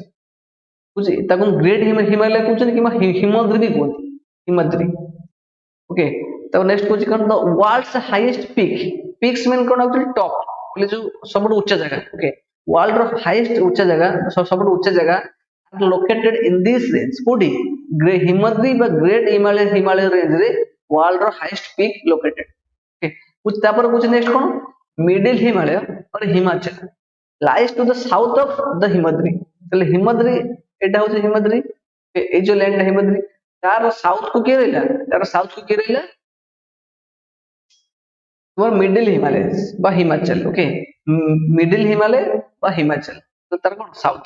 Speaker 1: बुझी ताको ग्रेट हिमालय कहउछंती कि हिमद्री भी कहउछंती, हिमद्री, ओके। तब नेक्स्ट कहउछ कोन the world's highest peak, peaks mean कोन एक्चुअली टॉप बोले जो सबसे ऊंचा जगह, ओके। वर्ल्ड रो हाईएस्ट ऊंचा जगह, सबसे ऊंचा जगह लोकेटेड इन दिस रेंज, कोडी ग्रे हिमाद्री बा ग्रेट हिमालय रेंज रे वर्ल्ड रो हाईएस्ट पीक लोकेटेड, ओके। कुछ तापर कुछ नेक्स्ट कोन मिडिल हिमालय और Himachal lies to the south of the Himadri, तले हिमाद्री एटा होचे हिमाद्री, ए जो लैंड हिमाद्री तार साउथ को के रहला, तार साउथ को के रहला তোমার মিডল হিমালয়স বা হিমাচল, ওকে। মিডল হিমালয় বা হিমাচল, তো তার কোন south,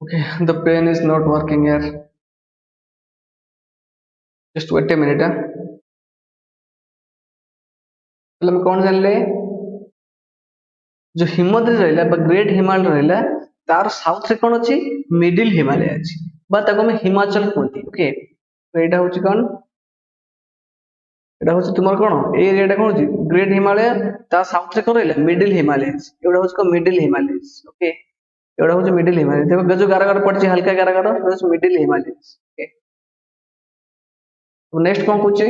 Speaker 1: okay। The pen is not working here, just wait a minute, তাহলে আমি কোন জানলে जो हिमाद्री रहला बा ग्रेट हिमालय रहला तार साउथ रे कोन अछि मिडिल हिमालय अछि बा ताको हम हिमाचल कहती, ओके। तो एटा होछि कोन, एटा होछि तुमर कोन ए एरिया कोन होछि ग्रेट हिमालय, ता साउथ रे कोन रहला मिडिल हिमालय, एटा होछि को मिडिल हिमालय, ओके। एटा होछि मिडिल हिमालय, देखो गजो गारा पड़छि हल्का गारा होछि मिडिल हिमालय, ओके। तो नेक्स्ट कोन कहछि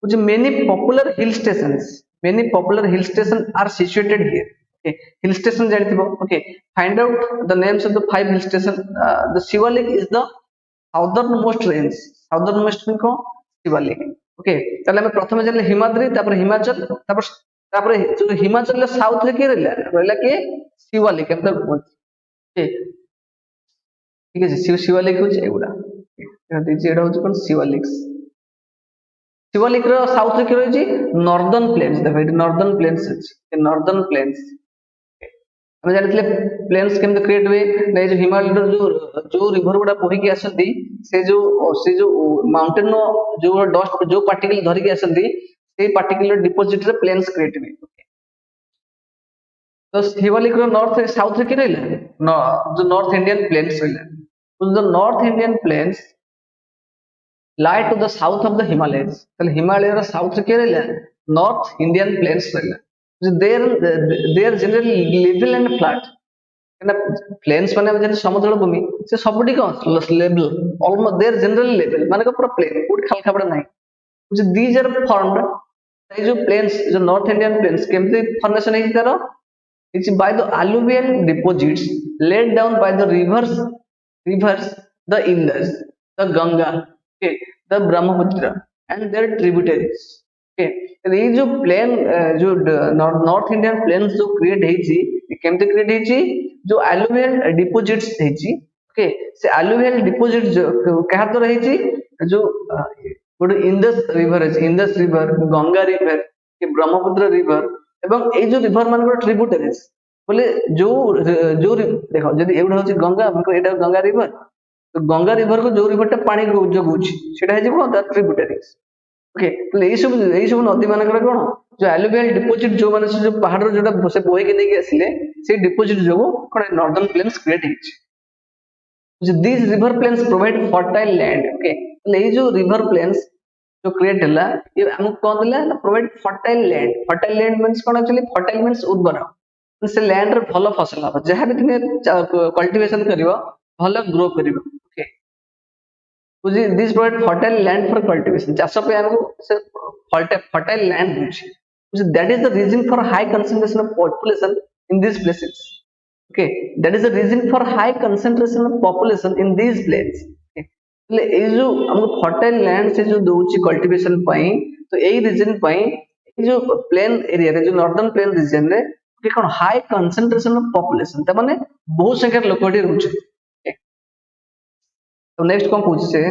Speaker 1: कुछ many popular hill stations, many popular hill stations are situated here, okay। hill station जानथिबो, okay। find out the names of the 5 hill station, the Shivalik is the southernmost range, southernmost को Shivalik, okay. ताले हम प्रथम जानले हिमाद्री, तापर हिमाचल, तापर जो Himachal south रे के रहला के शिवालिक हम तो, ओके। ठीक है शिवालिक होछ एगुडा, ଏଇଟା ହଉଛି କଣ ଶିୱାଲିକ୍ସ। ଶିୱାଲିକ ର ସାଉଥ ରେ କି ରହିଛି ନର୍ଦର୍ନ ପ୍ଲେନ୍ସ। ଦେଖ ଏଠି ନର୍ଦର୍ନ ପ୍ଲେନ୍ସ ଅଛି, ନର୍ଦର୍ନ ପ୍ଲେନ୍ସ। ଆମେ ଜାଣିଥିଲେ ପ୍ଲେନ୍ସ କେମିତି କ୍ରିଏଟ ହୁଏ ନା ଏଇ ଯୋଉ ହିମାଳୟର ଯୋଉ ରିଭର ଗୁଡା ବୋହିକି ଆସନ୍ତି, ସେ ଯୋଉ ମାଉଣ୍ଟେନ ଯୋଉ ଡଷ୍ଟ ଯୋଉ ପାର୍ଟିକଲ ଧରିକି ଆସନ୍ତି, ସେଇ ପାର୍ଟିକୁଲର ଡିପୋଜିଟ ରେ ପ୍ଲେନ୍ସ କ୍ରିଏଟ ହୁଏ। ତ ଶିୱାଲିକ ର ନର୍ଥ ସାଉଥ ରେ କି ରହିଲା ଯୋଉ ନର୍ଥ ଇଣ୍ଡିଆନ ପ୍ଲେନ୍ସ ରହିଲା। The north Indian plains lie to the south of the Himalayas. ତାହେଲେ ହିମାଳୟର ସାଉଥ ରେ କିଏ ରହିଲା ନର୍ଥ ଇଣ୍ଡିଆନ ପ୍ଲେନ୍ସ ରହିଲା। There generally level and flat. କାହିଁକିନା ପ୍ଲେନ୍ସ ମାନେ ଆମେ ଯେମିତି ସମତଳ ଭୂମି, ସେ ସବୁଠି କଣ level, almost there generally level ମାନେ ପୁରା ପ୍ଲେନ୍, କୋଉଠି ଖାଲ ଖାବଡା ନାହିଁ। ଦିଜ ଆର ଫର୍ମଡ, ଏଇ ଯୋଉ ପ୍ଲେନ୍ସ ଯୋଉ ନର୍ଥ ଇଣ୍ଡିଆନ ପ୍ଲେନ୍ସ କେମିତି ଫର୍ମେସନ ହେଇଛି ତାର, it's by the alluvial deposits laid down by the rivers, the Indus, the Ganga, okay, the Brahmaputra and their tributaries. Okay, तो ये जो प्लेन जो नॉर्थ इंडियन प्लेन्स जो क्रिएट ହେଇଛି, କେମିତି क्रिएट ହେଇଛି, जो alluvial deposits ହେଇଛି। ओके, से alluvial deposits କାହା ଦ୍ୱାରା ହେଇଛି, जो ଗୋଟେ ଇଣ୍ଡସ୍ ରିଭର ଅଛି, Indus river, Ganga river, Brahmaputra river ଏବଂ ଏଇ ଯୋଉ ରିଭର ମାନଙ୍କର ଟ୍ରିବ୍ୟୁଟାରିଜ बोले जो देख जदि एगुड़ा हूँ गंगा, एटा गंगा रिवर, तो गंगा रिवर को जो रिवर टा पानी जगुची सेटा है कौन ट्रिब्यूटारीज। ओके, यही सब नदी मानकर कौन जो एलुवियल डिपोजिट जो माने जो पहाड़ जो से बोहिकी नहीं आसिले से डिपोजिट जो कौन नॉर्दर्न प्लेन्स क्रिएट होती। This river plains provide fertile land. Okay, ये जो रिवर प्लेन्स जो क्रिएट है ये हमको कौन दिला ना provide fertile land. Fertile land means कौन, एक्चुअली फर्टाइल मींस उर्वर, से लैंड रे भल फसल हम जहाँ भी तुम कल्टिवेशन करिवो भल ग्रो करिवो। ओके, बुझी this provide fertile land for cultivation, चाष पे हमको से फर्टाइल लैंड होची। That is the reason for high concentration of population in this places. Okay, that is the reason for high concentration of population in this place. એટલે એ जो हमको fertile land से जो दोची कल्टिवेशन पाई, तो यही रीजन पाई ये जो प्लेन एरिया रे जो नॉर्दर्न प्लेन रीजन रे कि कौन हाई कंसंट्रेशन ऑफ पॉपुलेशन, त माने बहुत संख्या लोक एठी रहउछ। तो नेक्स्ट कोन पूछ से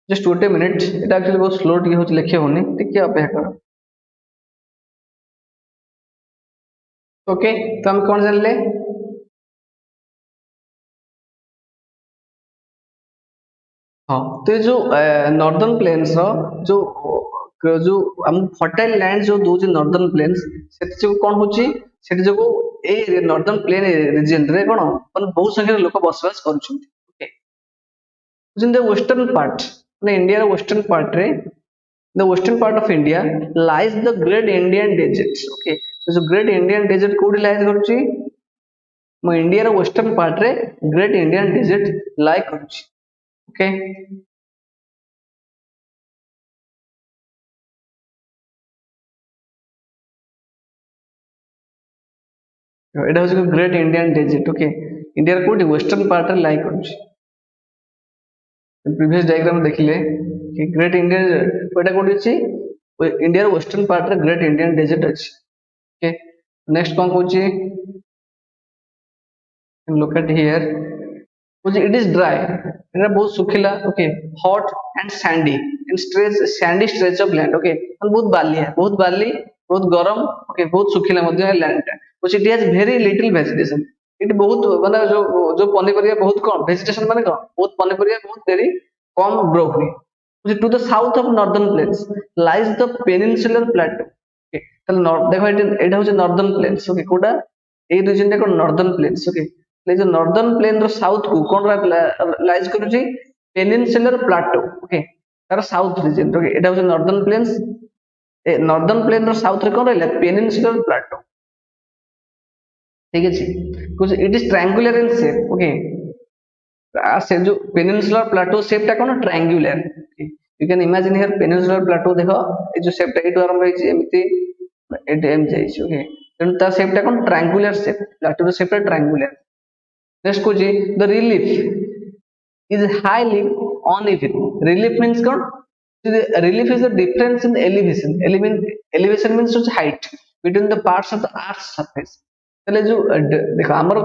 Speaker 1: जस्ट 1 मिनट, एटा एक्चुअली बहुत स्लो टी होछ, लिखे होनी टिके अपेक्षा करो। ओके, तो हम कौन जानले हाँ, तो ये जो नॉर्दर्न प्लेन्स जो जो हम फर्टाइल लैंड जो दोची नॉर्दर्न प्लेन्स से जो कौन होची सेठी जो ए नॉर्दर्न प्लेन रीजन रे कोन मतलब बहुत संख्या लोक बसवास करूछंती। Okay, in the western part ने इंडिया रो वेस्टर्न पार्ट रे, the western part of India lies the great Indian desert. Okay, तो जो ग्रेट इंडियन डेजर्ट कोडी लाइज करूची मो इंडिया रो वेस्टर्न पार्ट रे ग्रेट इंडियन डेजर्ट लाई करूची। ओके, এটা হচ্ছে great Indian desert. Okay, India रो कोडी वेस्टर्न पार्ट रे लाई करूची। प्रीवियस डायग्राम देखिले कि ग्रेट इंडियन एटा कोडी अछि इंडिया रो वेस्टर्न पार्ट रे ग्रेट इंडियन डेजर्ट अछि। ओके, नेक्स्ट कोन कहूची look at here, it is dry, it बहुत सुखिला। Okay, hot and sandy and sandy stretch of land. Okay, बहुत बाली है, बहुत बाली, बहुत गरम। ओके, बहुत सुखिला मध्य लैंड टा, which it has very little vegetation। It बहुत माने जो जो पनीपरिया बहुत कम, वेजिटेशन माने कम, बहुत पनीपरिया बहुत देरी कम ग्रो हुए। To the south of northern plains lies the peninsular plateau. Okay, ताले देखो एटा होचे नॉर्दर्न प्लेन्स। ओके, कोडा ए रीजन टा को नॉर्दर्न प्लेन्स। ओके, ले जो नॉर्दर्न प्लेन रो साउथ को कोन लाइज करूची पेनिनसुलर प्लेटो। ओके, तार साउथ रीजन। ओके, एटा होचे नॉर्दर्न प्लेन्स, ए नॉर्दर्न प्लेन रो साउथ रे कोन रहला पेनिनसुलर प्लेटो। ठीक है, कुछ it is triangular in shape. Okay, से जो पेनिनसुलर प्लेटो शेप टा कोन triangular. You can imagine here peninsular plateau देखो ए जो शेप टा एटु आरंभ होइछि एमिति एट एम जाइछि। ओके, तेन ता शेप टा कोन ट्रायंगुलर शेप, प्लेटो रो शेप टा ट्रायंगुलर। नेक्स्ट को जी the relief is highly uneven. Relief means कौन, relief is the difference in elevation. Elevation means height between the parts of the earth surface. তাহলে जो देखो ଆମର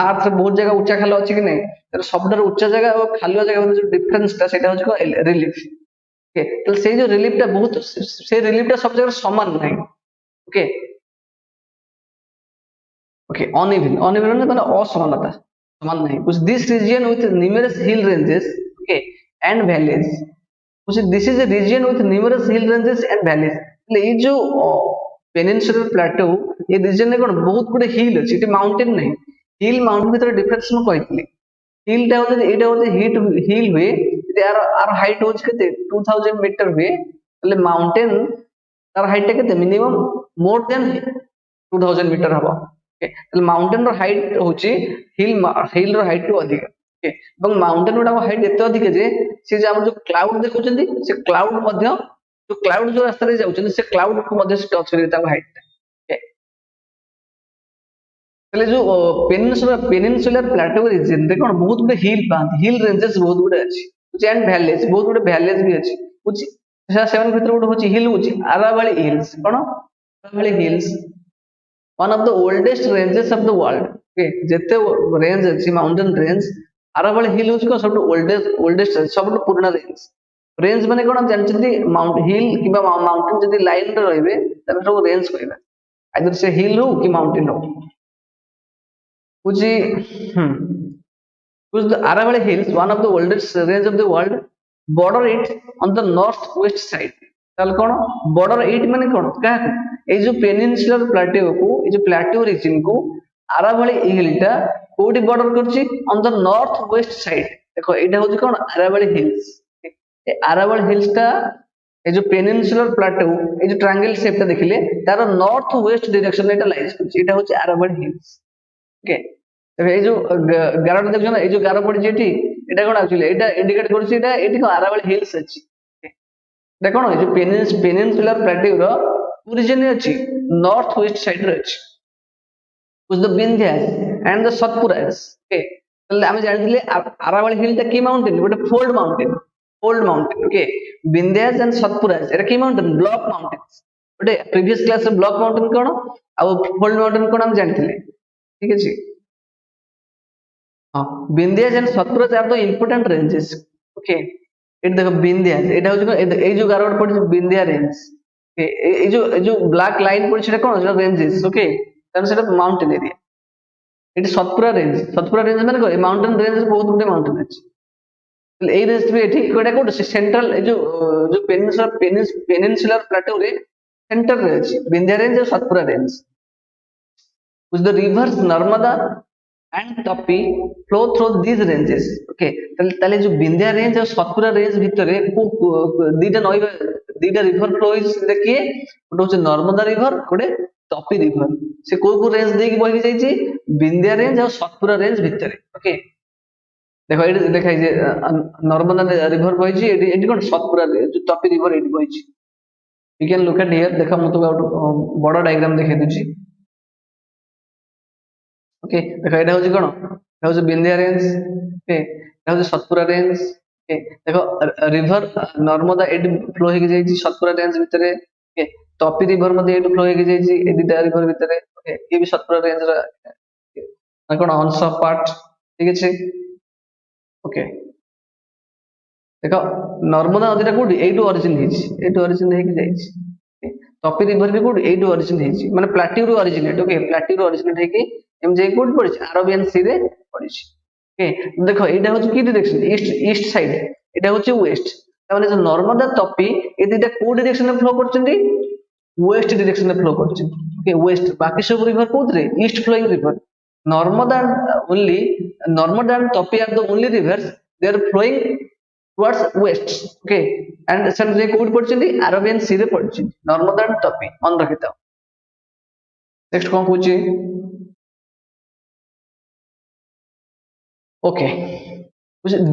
Speaker 1: আর্থ ବହୁତ জায়গা উচ্চা খাল ଅଛି କି নাই তাহলে ସବୁଠାରୁ ଉଚ୍ଚା ଜାଗା ଆଉ ଖାଲୁଆ ଜାଗା ଭିତରେ ଯୋଉ ଡିଫରେନ୍ସ ଟା ସେଟା ହଉଛି କଣ ରିଲିଫ। ଓକେ ତାহଲେ ସେଇ ଯୋଉ ରିଲିଫ ଟା ବହୁତ ସେ ରିଲିଫ ଟା ସବୁ ଜାଗାରେ ସମାନ ନାହିଁ। ଓକେ ओके अनइवन মানে অসমানতা সমান नहीं कुछ this region with numerous hill ranges okay and valleys कुछ this is a region with numerous hill ranges and valleys એટલે એ जो पेनिनसुलर प्लाटो ये रीजन रे कोन बहुत गुडे हिल अछि एटी माउंटेन नहीं हिल माउंटेन भीतर डिफरेंस म कहितली हिल टा होते एटा होते हिल हुए यार आर हाइट होच केते 2000 मीटर हुए એટલે माउंटेन तार हाइट केते मिनिमम मोर देन 2000 मीटर हबो ओके माउंटेन रो हाइट होची हिल रो हाइट टू अधिक ओके এবং माउंटेन गुडा हाइट एते अधिक जे से जे हम जो क्लाउड देखुचंदी से क्लाउड मध्ये जो क्लाउड जो रास्ता रे जाउचंदी से क्लाउड को मध्ये टच करी ता हाइट ओके तले जो पेनिनसुलर प्लेटो रीजन रे कोन बहुत गुडे हिल पांत हिल रेंजेस बहुत गुडे अछि कुछ एंड वैलीज बहुत गुडे वैलीज भी अछि कुछ सेवन भीतर गुडे होची हिल होची Aravalli hills cone Aravalli hills one of the oldest ranges of the world okay jete range अछि माउंटेन रेंज अरावली हिल होछि को सब ओल्डेस्ट सब पुराना रेंज माने कोन जानछथि माउंट हिल किबा माउंटेन जदि लाइन रे रहबे तबे सब रेंज कहबे आइदर से हिल हो कि माउंटेन हो बुझी which the Aravalli Hills, one of the oldest range of the world, border it on the northwest side. ताल कौन border it माने कौन क्या है ये जो पेनिनसुलर प्लेटो को ये जो प्लेटो रीजन को आरावली हिल टा कोडी बॉर्डर करछि on the north west side देखो एटा होछि कोन आरावली हिल्स ए आरावली हिल्स टा ये जो पेनिनसुलर प्लेटो ये जो ट्रायंगल शेप टा देखिले तार नॉर्थ वेस्ट डायरेक्शन एटा लाइज करछि एटा होछि आरावली हिल्स ओके এই যে গারোটা দেখছো না এই যে গারো পড়ছে এটি এটা কোন एक्चुअली এটা ইন্ডিকেট করছে এটা এটি কোন আরাবলি হিলস আছে এটা কোন এই যে পেনিনসুলার প্লেটো র অরিজিন আছে নর্থ ওয়েস্ট সাইড রে আছে with the Vindhyas and the Satpuras okay তাহলে আমি জানিলে আরাবলি হিলটা কি মাউন্টেন এটা fold mountain okay Vindhyas and Satpuras এটা কি মাউন্টেন ব্লক মাউন্টেন্স ওটা প্রিভিয়াস ক্লাস রে ব্লক মাউন্টেন কোন আর ফোল্ড মাউন্টেন কোন আমি জানিলে ঠিক আছে Vindhyas and Satpura are the important ranges okay एट देखो विंध्यास एटा होछ ए जो गारोड पड़ विंध्या रेंज ए जो ब्लैक लाइन पड़ सेटा कोन सेटा रेंजेस ओके तन सेटा mountain area eighty Satpura range माने को माउंटेन रेंज बहुत गुडे माउंटेन अछि ए रेंज भी एठी कोडा कोड सेंट्रल ए जो पेनिनसुलर प्लेटो रे सेंटर रे अछि विंध्या रेंज और Satpura range which the rivers Narmada and Tapi flow through these ranges okay ताले जो विंध्या रेंज और सतपुरा रेंज भितरे दीटा रिवर फ्लो देखिए गोटे होचे नर्मदा रिवर गोटे तपी रिवर से को रेंज देकी बहि जाईची विंध्या रेंज और सतपुरा रेंज भितरे ओके देखो एटी देखाई जे नर्मदा रिवर बहिची एटी कोन सतपुरा जो तपी रिवर एटी बहिची you can look at here देखा मु तो बड़ा डायग्राम देखाई दूची ओके देखो एटा होची कोन एटा होची विंध्या रेंज ओके एटा होची सतपुरा रेंज ओके देखो रिवर नर्मदा एटी फ्लो हेके जाईची सतपुरा रेंज भितरे ओके तपी रिवर मध्ये एटी फ्लो हेके जाईची ए दुटा रिवर भितरे ओके ये भी सतपुरा रेंज रा कोन अंश पार्ट ठीक अछि ओके देखो नर्मदा नदीटा कोडी एटू ओरिजिन हेके जाईची तपी रिवर भी कोडी एटू ओरिजिन हेची माने प्लेट्यू रो ओरिजिनेट ओके प्लेट्यू रो ओरिजिनेट हेके एम जे कोड पड़ी अरेबियन सी रे पड़ी ओके देखो एटा होची की डायरेक्शन ईस्ट साइड एटा होची वेस्ट माने जो नर्मदा तपी ए दुटा को डायरेक्शन में फ्लो करचंदी वेस्ट डायरेक्शन में फ्लो करचंदी ओके वेस्ट बाकी सब रिवर कोथरे east flowing river Narmada and Tapi are the only rivers they are flowing towards west okay and सन जे कोड पड़चंदी अरेबियन सी रे पड़चंदी नर्मदा एंड तपी ऑन रखिता नेक्स्ट कोन पूछी okay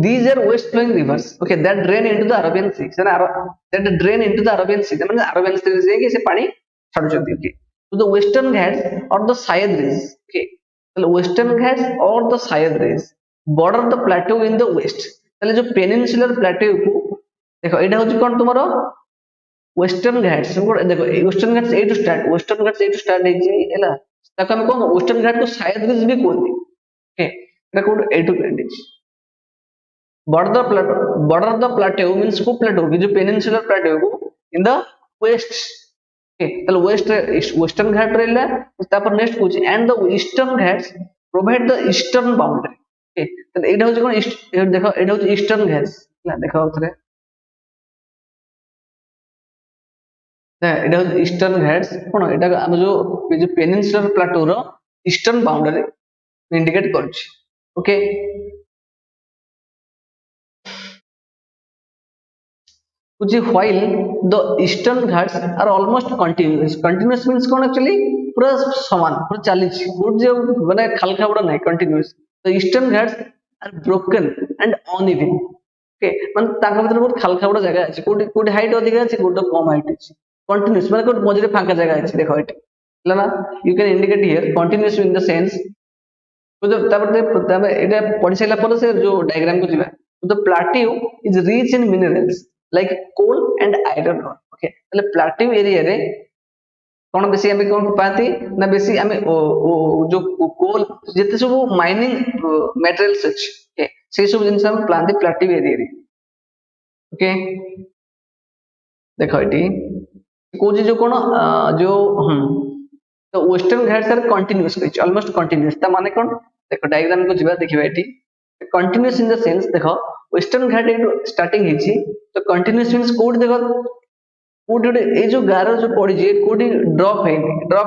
Speaker 1: these are west flowing rivers okay that drain into the Arabian Sea that drain into the Arabian Sea माने Arabian Sea से कि से पानी छाड़ चलती okay to the western ghats or the Sayed Range okay तो western ghats or the Sayed Range border the plateau in the west ताले जो peninsular plateau को देखो एटा होची कोन तुम्हारो western ghats देखो western ghats ए टू स्टार्ट हे जी एला ताको हम कोन वेस्टर्न घाट को सायद रिज भी कहते। ओके एटा कोड ए टू belt is border the plateau means को plateau की जो peninsular plateau को in the west। ओके ताले वेस्ट वेस्टर्न घाट रहला तापर नेक्स्ट कुछ and the eastern Ghats provide the eastern boundary. Okay ताले एटा होछ कोन ईस्ट देखो एटा होछ ईस्टर्न घाट्स ला देखो उथरे एटा होछ ईस्टर्न घाट्स कोन एटा हम जो पेनिनसुलर प्लाटो रो ईस्टर्न बाउंड्री इंडिकेट करछ। Okay which while the eastern ghats are almost continuous means कौन actually पूरा समान पूरा चालीस गुड जो बने खलका बड़ा नहीं continuous the eastern ghats are broken and uneven। Okay मान ताका भीतर बहुत खलका बड़ा जगह আছে कोडी कोडी हाइट अधिक আছে कोडी कम हाइट আছে continuous মানে কোড মঝিরে ফাঁকা জায়গা আছে দেখো এটা হলো না you can indicate here continuous in the sense तो जब तब এটা পড়ি সাইলা পরে সে जो डायग्राम को जिबा the plateau is rich in minerals like coal and iron ore। Okay তাহলে plateau एरिया रे कोन बेसी हमें कोन पाती ना बेसी हमें जो कोल जते सब माइनिंग मटेरियल्स अछि ओके से सब जिंस हम प्लांट plateau एरिया रे। ओके देखो एटी कोजी जो कोन जो तो वेस्टर्न घाट्स आर कंटीन्यूअस कहि ऑलमोस्ट कंटीन्यूअस ता माने कोन देखो डायग्राम को जिबा देखिबा eighty continuous in the sense देखो वेस्टर्न घाट स्टार्टिंग हिची तो कंटीन्यूअस मींस कोड देखो कोड ए जो गारो जो पड़ी जे कोड ड्रॉप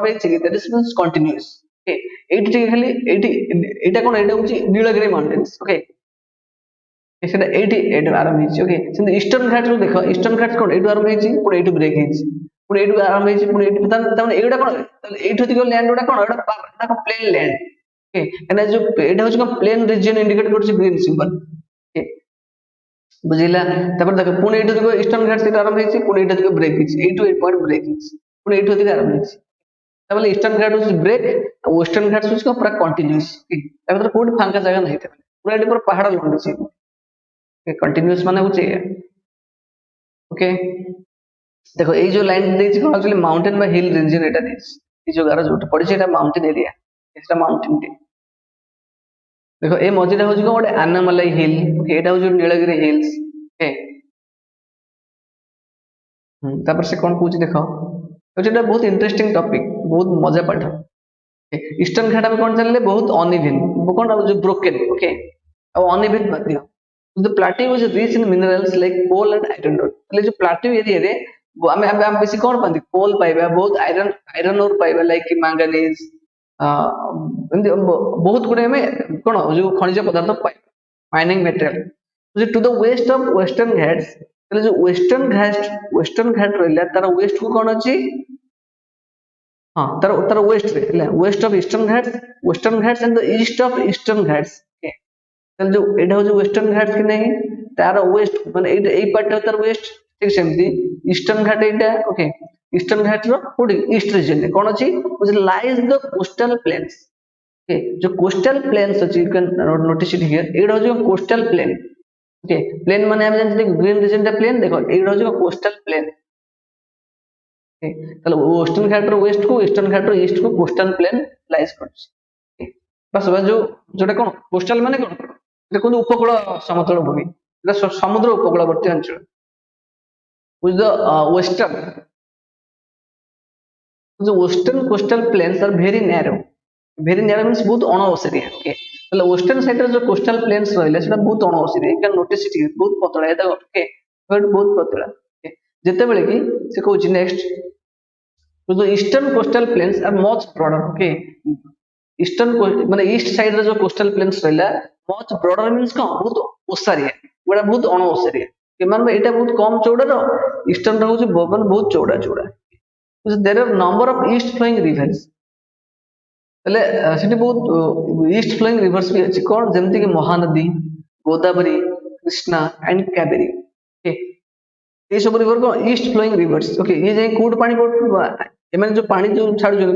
Speaker 1: है छी that is means continuous. Okay eighty ठीक खाली एटी एटा कोन एटा होची नीलगिरी माउंटेन्स। ओके सेटा एटी एट आरंभ हिची। ओके सेंद ईस्टर्न घाट जो देखो ईस्टर्न घाट कोन एटु आरंभ हिची पुरो एटु ब्रेक हिची पुरो एटु आरंभ हिची पुरो एटु तने एडा कोन एटु दिगो लैंड ओडा कोन एडा प्लेन लैंड। ओके एना जो एटा होची कोन प्लेन रीजन इंडिकेट करछि ग्रीन सिंबल। ओके बुझिला तपर देखो पुणे एटु दिगो ईस्टर्न घाट से आरंभ हिची पुणे एटु दिगो ब्रेक हिची 8 to 8 पॉइंट ब्रेक हिची पुणे एटु दिगो आरंभ हिची तबले ईस्टर्न घाट होची ब्रेक वेस्टर्न घाट होची पूरा कंटीन्यूअस। तबर कोड फांका जगह नहीं था पूरा एटु पूरा पहाड़ लंडुची। ओके कंटीन्यूअस माने होची। ओके देखो ए जो लाइन देछि कोन एक्चुअली माउंटेन बा हिल रीजन एटा देछि ए जो गारो जोट पड़ी एटा माउंटेन एरिया एटा माउंटेन टे देखो ए मझिटा होची कोन गोटे आनामलाई हिल। ओके एटा होची नीलगिरी हिल्स। ओके तापर से कोन पूछ देखो एटा बहुत इंटरेस्टिंग टॉपिक बहुत मजा पाठ। ईस्टर्न घाट में कोन चलले बहुत अनइवन कोन जो ब्रोकन। ओके अब uneven Madhya the plateau is rich in minerals like coal and iron ore એટલે जो plateau एरिया रे हम बेसी कोन पांदी कोल पाइबा बहुत आयरन ओर पाइबा लाइक मैंगनीज बहुत गुडे में कोन जो खनिज पदार्थ पाइ mining material to the west of western ghats એટલે जो वेस्टर्न घाट रहला तार वेस्ट को कोन अछि हां तार वेस्ट रे એટલે west of western Ghats and the east of eastern Ghats. जो एटा हो जो वेस्टर्न घाट के नहीं तार वेस्ट माने ए पार्ट तार वेस्ट ठीक सेमती ईस्टर्न घाट एटा। ओके ईस्टर्न घाट रो कोडी ईस्ट रीजन रे कोन अछि which lies the coastal planes. Okay जो कोस्टल प्लेन्स अछि you can notice it here एटा हो जो कोस्टल प्लेन। ओके प्लेन माने हम जानते ग्रीन रीजन टा प्लेन देखो एटा हो जो कोस्टल प्लेन। ओके तले वेस्टर्न घाट रो वेस्ट को ईस्टर्न घाट रो ईस्ट को कोस्टल प्लेन लाइज करछि। बस जो जोटा कोन कोस्टल माने कोन देखो उपकूल समतल भूमि समुद्र उपकूलवर्ती अंचल with the western coastal plains are very narrow means बहुत अणओसारिया। ओके मतलब वेस्टर्न साइड रे जो कोस्टल प्लेन्स रहले सेटा बहुत अणओसारिया you can notice it here बहुत पतला है देखो। ओके बहुत पतला। ओके जेते बेले की से कहूची नेक्स्ट जो eastern coastal plains are much broader. Okay eastern माने ईस्ट साइड रे जो कोस्टल प्लेन्स रहला मच ब्रॉडर मींस को बहुत ओसारिया बड़ा बहुत अणओसारिया के माने एटा बहुत कम चौड़ा रो ईस्टर्न रहउची बहुत चौड़ा चौड़ा। There are number of east flowing rivers तले सेठी बहुत ईस्ट फ्लोइंग रिवर्स भी अछि कोन जेमति कि महानदी गोदावरी कृष्णा एंड कावेरी। ओके ये सब रिवर को ईस्ट फ्लोइंग रिवर्स। ओके ये जे कोड पानी एमन जो पानी जो छाडु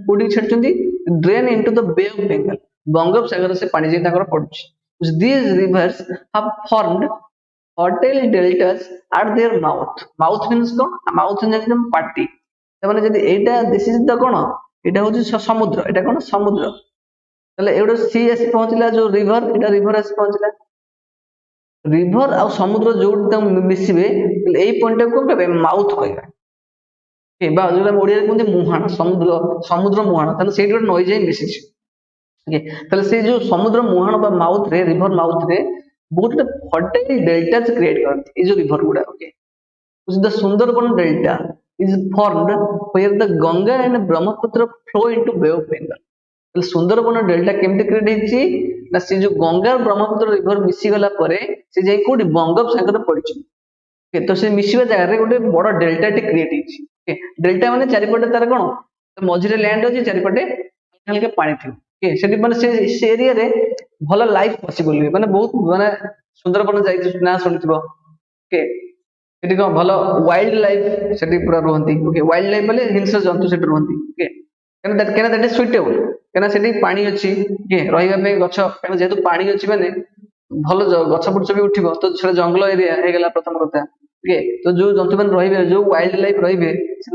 Speaker 1: कोडी छाडचंदी drain into the bay of Bengal बंगोपसागर से पानी जे ताकर पडुची these rivers have formed fertile deltas at their mouth means cone mouth means एकदम पार्टी तमाने जदी एटा दिस इज द कोन ଏଇଟା ହଉଛି ସମୁଦ୍ର, ଏଇଟା କଣ ସମୁଦ୍ର। ତାହେଲେ ଏଇଟା ସି ଆସି ପହଞ୍ଚିଲା, ଯୋଉ ରିଭର, ଏଇଟା ରିଭର ଆସି ପହଞ୍ଚିଲା। ରିଭର ଆଉ ସମୁଦ୍ର ଯୋଉଠି ତାଙ୍କୁ ମିଶିବେ ଏଇ ପଏଣ୍ଟଟାକୁ କଣ କହିବେ, ମାଉଥ କହିବା। ବା ଯୋଉଟା ଓଡିଆରେ କୁହନ୍ତି ମୁହାଣ, ସମୁଦ୍ର ମୁହାଣ, ତାହେଲେ ସେଇଠି ଗୋଟେ ନଈ ଯାଇ ମିଶିଛି। ତାହେଲେ ସେଇ ଯୋଉ ସମୁଦ୍ର ମୁହାଣ ବା ମାଉଥ ରେ, ରିଭର ମାଉଥ ରେ ବହୁତ ଗୋଟେ ଫର୍ଟାଇଲ ଡେଲ୍ଟାଜ କ୍ରିଏଟ କରନ୍ତି ଏଇ ଯୋଉ ରିଭର ଗୁଡା। Okay, the Sundarban Delta is formed where the Ganga and Brahmaputra flow into Bay of Bengal. Sundarban delta କେମିତି କ୍ରିଏଟ ହେଇଛି ନା, ସେ ଯୋଉ ଗଙ୍ଗା ବ୍ରହ୍ମପୁତ୍ର ରିଭର ମିଶି ଗଲା ପରେ ସେ ଯାଇ କୋଉଠି ବଙ୍ଗୋପସାଗରରେ ପଡିଛି। ତ ସେ ମିଶିବା ଜାଗାରେ ଗୋଟେ ବଡ ଡେଲ୍ଟାଟି କ୍ରିଏଟ ହେଇଛି। ଡେଲ୍ଟା ମାନେ ଚାରିପଟେ ତାର କଣ, ମଝିରେ ଲ୍ୟାଣ୍ଡ ଅଛି, ଚାରିପଟେ ହାଲକା ପାଣି ଥିବ। ସେଠି ମାନେ ସେ ଏରିଆରେ ଭଲ ଲାଇଫ ପସିବଲ ହୁଏ, ମାନେ ବହୁତ ମାନେ ସୁନ୍ଦରବନ ଯାଇଥିବ ନା ଶୁଣିଥିବ। ସେଠି କଣ ଭଲ ୱାଇଲ୍ଡ ଲାଇଫ ସେଠି ପୁରା ରୁହନ୍ତି। ୱାଇଲ୍ଡ ଲାଇଫ ମାନେ ହିଂସ୍ର ଜନ୍ତୁ ସେଠି ରୁହନ୍ତି। କାହିଁକିନା ଦ୍ୟାଟ ଇଜ ସୁଇଟେବଲ, କାହିଁକିନା ସେଠି ପାଣି ଅଛି ରହିବା ପାଇଁ ଗଛ, କାରଣ ଯେହେତୁ ପାଣି ଅଛି ମାନେ ଭଲ ଗଛ ବୁଛ ବି ଉଠିବ। ତ ସେଟା ଜଙ୍ଗଲ ଏରିଆ ହେଇଗଲା ପ୍ରଥମ କଥା। ତ ଯୋଉ ଜନ୍ତୁ ମାନେ ରହିବେ, ଯୋଉ ୱାଇଲ୍ଡ ଲାଇଫ ରହିବେ, ସେ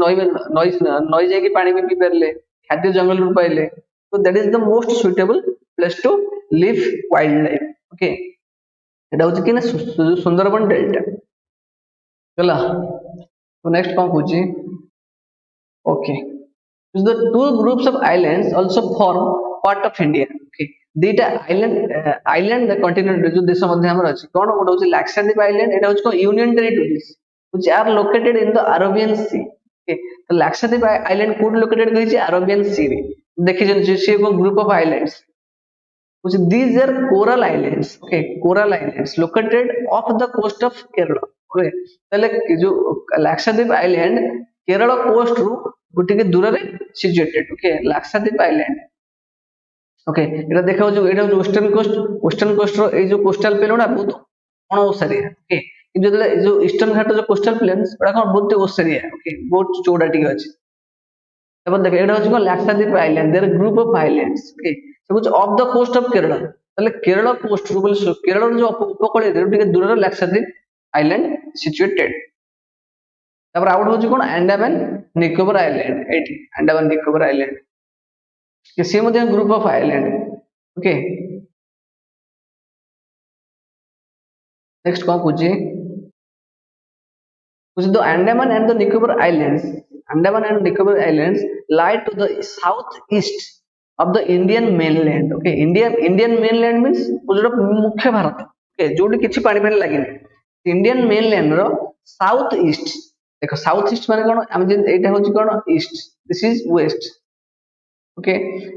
Speaker 1: ନଈ ଯାଇକି ପାଣି ବି ପିଇ ପାରିଲେ, ଖାଦ୍ୟ ଜଙ୍ଗଲରୁ ପାଇଲେ। ତ that is the most suitable place to live wild life. Okay, এটা হচ্ছে কি না সুন্দরবন ডেল্টা ହେଲା। ନେକ୍ସଟ କଣ କହୁଛି, okay, the two groups of islands also form part of India. Okay, ଦିଟା ଆଇଲ୍ୟାଣ୍ଡ କଣ୍ଟିନେଣ୍ଟ ଯୋଉ ଦେଶ ମଧ୍ୟ ଆମର ଅଛି, କଣ ଗୋଟେ ହଉଛି ଲାକ୍ଷାଦ୍ୱୀପ ଆଇଲ୍ୟାଣ୍ଡ, ଏଟା ହଉଛି କଣ union ଟେରିଟୋରିଜ which are located in the Arabian Sea. Okay, ତ ଲାକ୍ଷାଦ୍ୱୀପ ଆଇଲ୍ୟାଣ୍ଡ କୋଉଠି ଲୋକେଟେଡ ହେଇଛି, ଆରବିଆନ ସି ରେ। ଦେଖିଛନ୍ତି ସେ group of islands, which these are coral islands. Okay, coral islands located off the coast of Kerala. Okay, ତାହେଲେ ଯୋଉ ଲାକ୍ଷାଦ୍ୱୀପ ଆଇଲ୍ୟାଣ୍ଡ କେରଳ କୋଷ୍ଟ ରୁ ଟିକେ ଦୂରରେ situated. Okay, Lakshadweep island. Okay, ଏଟା ଦେଖାଉଛି, ଏଇଟା ହଉଛି ୱେଷ୍ଟର୍ଣ୍ଣ କୋଷ୍ଟ ର ଏଇ ଯୋଉ କୋଷ୍ଟାଲ ପ୍ଲେନ ଗୁଡା ବହୁତ ଅଣଓସାରିଆ। ଓକେ, କିନ୍ତୁ ଯେତେବେଳେ ଏଇ ଯୋଉ ଇଷ୍ଟର୍ଣ୍ଣ ଘାଟ ଯୋଉ କୋଷ୍ଟାଲ ପ୍ଲେନ ଏଟା କଣ ବହୁତ ଓସାରିଆ। ଓକେ, ବହୁତ ଚଉଡା ଟିକେ ଅଛି। ତାପରେ ଦେଖ ଏଇଟା ହଉଛି କଣ Lakshadweep island, they're group of islands. Okay, ସେ ହଉଛି off the coast of Kerala. ତାହେଲେ କେରଳ କୋଷ୍ଟ ରୁ କେରଳର ଯୋଉ ଉପକୂଳରେ ଟିକେ ଦୂରରେ ଲାକ୍ଷାଦ୍ୱୀପ ଆଇଲ୍ୟାଣ୍ଡ ସିଚୁଏଟେଡ। ତାପରେ ଆଉ ଗୋଟେ ହଉଛି କଣ, ଆଣ୍ଡାମାନ ନିକୋବର ଆଇଲ୍ୟାଣ୍ଡ। ଏଇଠି ଆଣ୍ଡାମାନ ନିକୋବର ଆଇଲ୍ୟାଣ୍ଡ, ସିଏ ମଧ୍ୟ group of island. Okay, next କଣ କହୁଛି, the Andaman and the Nicobar Islands, Andaman and Nicobar Islands lie to the southeast of the Indian mainland. Okay, Indian mainland means ଯୋଉଟା ମୁଖ୍ୟ ଭାରତ। Okay, ଯୋଉଠି କିଛି ପାଣି ଫାଣି ଲାଗେନି, ଇଣ୍ଡିଆନ ମେନଲ୍ୟାଣ୍ଡ ର ସାଉଥ ଇଷ୍ଟ। ଦେଖ ସାଉଥ ଇଷ୍ଟ ମାନେ କଣ, ଆମେ ଯେମିତି ଏଇଟା ହଉଛି କଣ ଇଷ୍ଟ, ଦିସ୍ ଇଜ ୱେଷ୍ଟ। ଓକେ,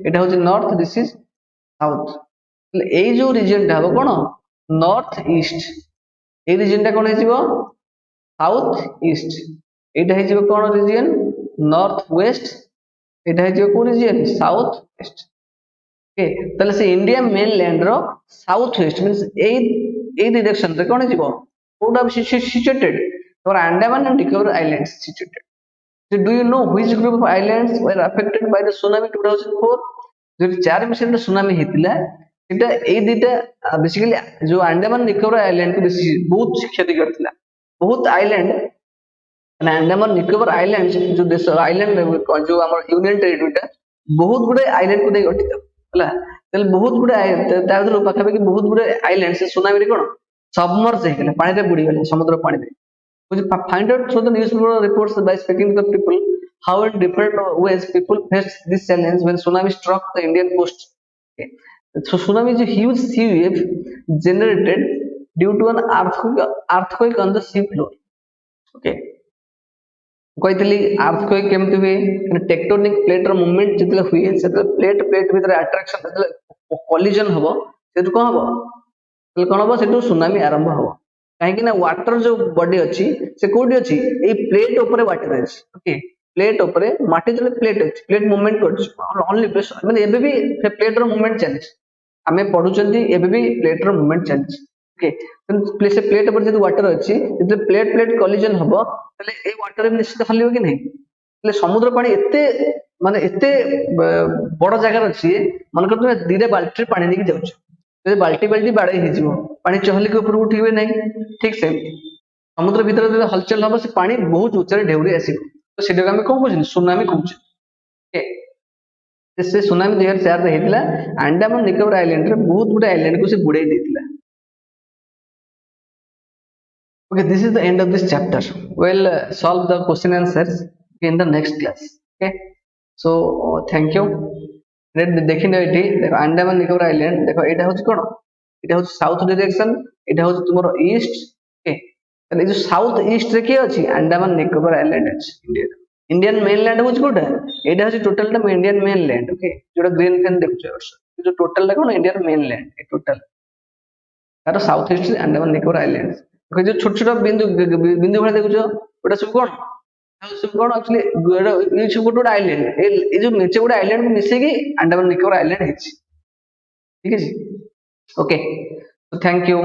Speaker 1: ଏଇଟା ହଉଛି ନର୍ଥ, ଦିସ୍ ଇଜ ସାଉଥ। ଏଇ ଯୋଉ ରିଜିୟନ ଟା ହବ କଣ, ନର୍ଥ ଇଷ୍ଟ। ଏଇ ରିଜିୟନ ଟା କଣ ହେଇଯିବ, ସାଉଥ ଇଷ୍ଟ। ଏଇଟା ହେଇଯିବ କଣ ରିଜିୟନ, ନର୍ଥ ୱେଷ୍ଟ। ଏଇଟା ହେଇଯିବ କୋଉ ରିଜିୟନ, ସାଉଥ ୱେଷ୍ଟ। ଓକେ, ତାହେଲେ ସେ ଇଣ୍ଡିଆ ମେନଲ୍ୟାଣ୍ଡ ର ସାଉଥ ୱେଷ୍ଟ ମିନ୍ସ ଏଇ ଡିରେକ୍ସନ ରେ କଣ ଯିବ, କୋଉଟା ସିଚୁଏଟେଡ, ତମର Andaman and Nicobar islands situated. Do you know which group of islands were affected by the tsunami 2004? जो 4 में सुनामी ହେଇଥିଲା, ସେଟା ଏଇ ଦିଟା ବେସିकली जो ଆଣ୍ଡାମାନ ନିକୋବର ଆଇଲ୍ୟାଣ୍ଡ କୁ ବେଶୀ ବହୁତ କ୍ଷତି କରିଥିଲା। ବହୁତ ଆଇଲ୍ୟାଣ୍ଡ ମାନେ ଆଣ୍ଡାମାନ ନିକୋବର ଆଇଲ୍ୟାଣ୍ଡ ଯୋଉ ଦେଶ ଆଇଲ୍ୟାଣ୍ଡ ଯୋଉ ଆମର ୟୁନିୟନ ଟେରିଟୋରିଟା ବହୁତ ଗୁଡେ ଆଇଲ୍ୟାଣ୍ଡ କୁ ନେଇ ଗଠିତ ହେଲା। ତାହେଲେ ବହୁତ ଗୁଡେ ତା ଭିତରୁ ପାଖାପାଖି ବହୁତ ଗୁଡେ ଆଇଲ୍ୟାଣ୍ଡ ସେ ସୁନାମିରେ କଣ ସବମର୍ଜ ହେଇଗଲା, ପାଣିରେ ବୁଡିଗଲା, ସମୁଦ୍ର ପାଣିରେ। Find out through the newspaper reports by speaking to the people how in different ways people faced this challenge when tsunami struck the Indian coast. Okay. So tsunami is a huge sea wave generated due to an earthquake on the sea floor. Okay. କହିଥିଲି earthquake କେମିତି ହୁଏ, tectonic plate ର movement ଯେତେବେଳେ ହୁଏ, ସେତେବେଳେ plate ଭିତରେ attraction ଯେତେବେଳେ collision ହବ, ସେଠୁ କଣ ହବ, କଣ ହବ, ସେଠୁ ସୁନାମି ଆରମ୍ଭ ହବ। କାହିଁକି ନା ୱାଟର ଯୋଉ ବଡି ଅଛି ସେ କୋଉଠି ଅଛି, ଏଇ ପ୍ଲେଟ ଉପରେ ୱାଟର ଅଛି। ଓକେ, ପ୍ଲେଟ ଉପରେ ମାଟି ତଳେ ପ୍ଲେଟ ଅଛି, ପ୍ଲେଟ ମୁଭମେଣ୍ଟ କରୁଛି ଅନଲି, ମାନେ ଏବେ ବି ପ୍ଲେଟ ର ମୁଭମେଣ୍ଟ ଚାଲିଛି। ଆମେ ପଢୁଛନ୍ତି ଏବେ ବି ପ୍ଲେଟ ର ମୁଭମେଣ୍ଟ ଚାଲିଛି। ଓକେ, ସେ ପ୍ଲେଟ ଉପରେ ଯଦି ୱାଟର ଅଛି, ଯେତେବେଳେ ପ୍ଲେଟ କଲିଜନ ହବ, ତାହେଲେ ଏଇ ୱାଟର ନିଶ୍ଚିତ ହଲିବ କି ନାହିଁ। ହେଲେ ସମୁଦ୍ର ପାଣି ଏତେ ମାନେ ଏତେ ବଡ ଜାଗାରେ ଅଛି, ମନେକର ତୁମେ ଦିଟା ବାଲ୍ଟିରେ ପାଣି ନେଇକି ଯାଉଛ, ଯଦି ବାଲ୍ଟି ବାଡେଇ ହେଇଯିବ, ପାଣି ଚହଲିକି ଉପରକୁ ଉଠିବେ ନାହିଁ। ଠିକ ସେମିତି ସମୁଦ୍ର ଭିତରେ ଯେତେବେଳେ ହଲଚଲ ହବ, ସେ ପାଣି ବହୁତ ଉଚ୍ଚରେ ଢେଉରି ଆସିବ। ତ ସେଟାକୁ ଆମେ କଣ କହୁଛନ୍ତି, ସୁନାମି କହୁଛେ। से सुनामी 2004 रे हेतला अंडमान निकोबार आइलैंड रे बहुत गुडे आइलैंड को से बुड़ाई देतिला. Okay, this is the end of this chapter. We'll solve the question answers in the next class. Okay, so thank you. देखिन एटी देखो अंडमान निकोबार आइलैंड देखो एटा होची कोन एटा होची साउथ डायरेक्शन एटा होची तुमरो ईस्ट. ओके ताले जो साउथ ईस्ट रे के अछि अंडमान निकोबार आइलैंड अछि इंडिया. इंडियन मेनलैंड होची कोटा एटा होची टोटल टा इंडियन मेनलैंड. ओके जोटा ग्रीन पेन देखुछ जो टोटल टा कोन इंडियन मेनलैंड ए टोटल तार south east Andaman Nicobar island. देखो जो छोट छोट बिंदु बिंदु भरा देखुछ ओटा सब कोन सब कोन एक्चुअली ये सब गोटे आइलैंड ए जो नीचे गोटे आइलैंड को मिसे की अंडमान निकोबार आइलैंड है. ठीक है जी. Okay, thank you.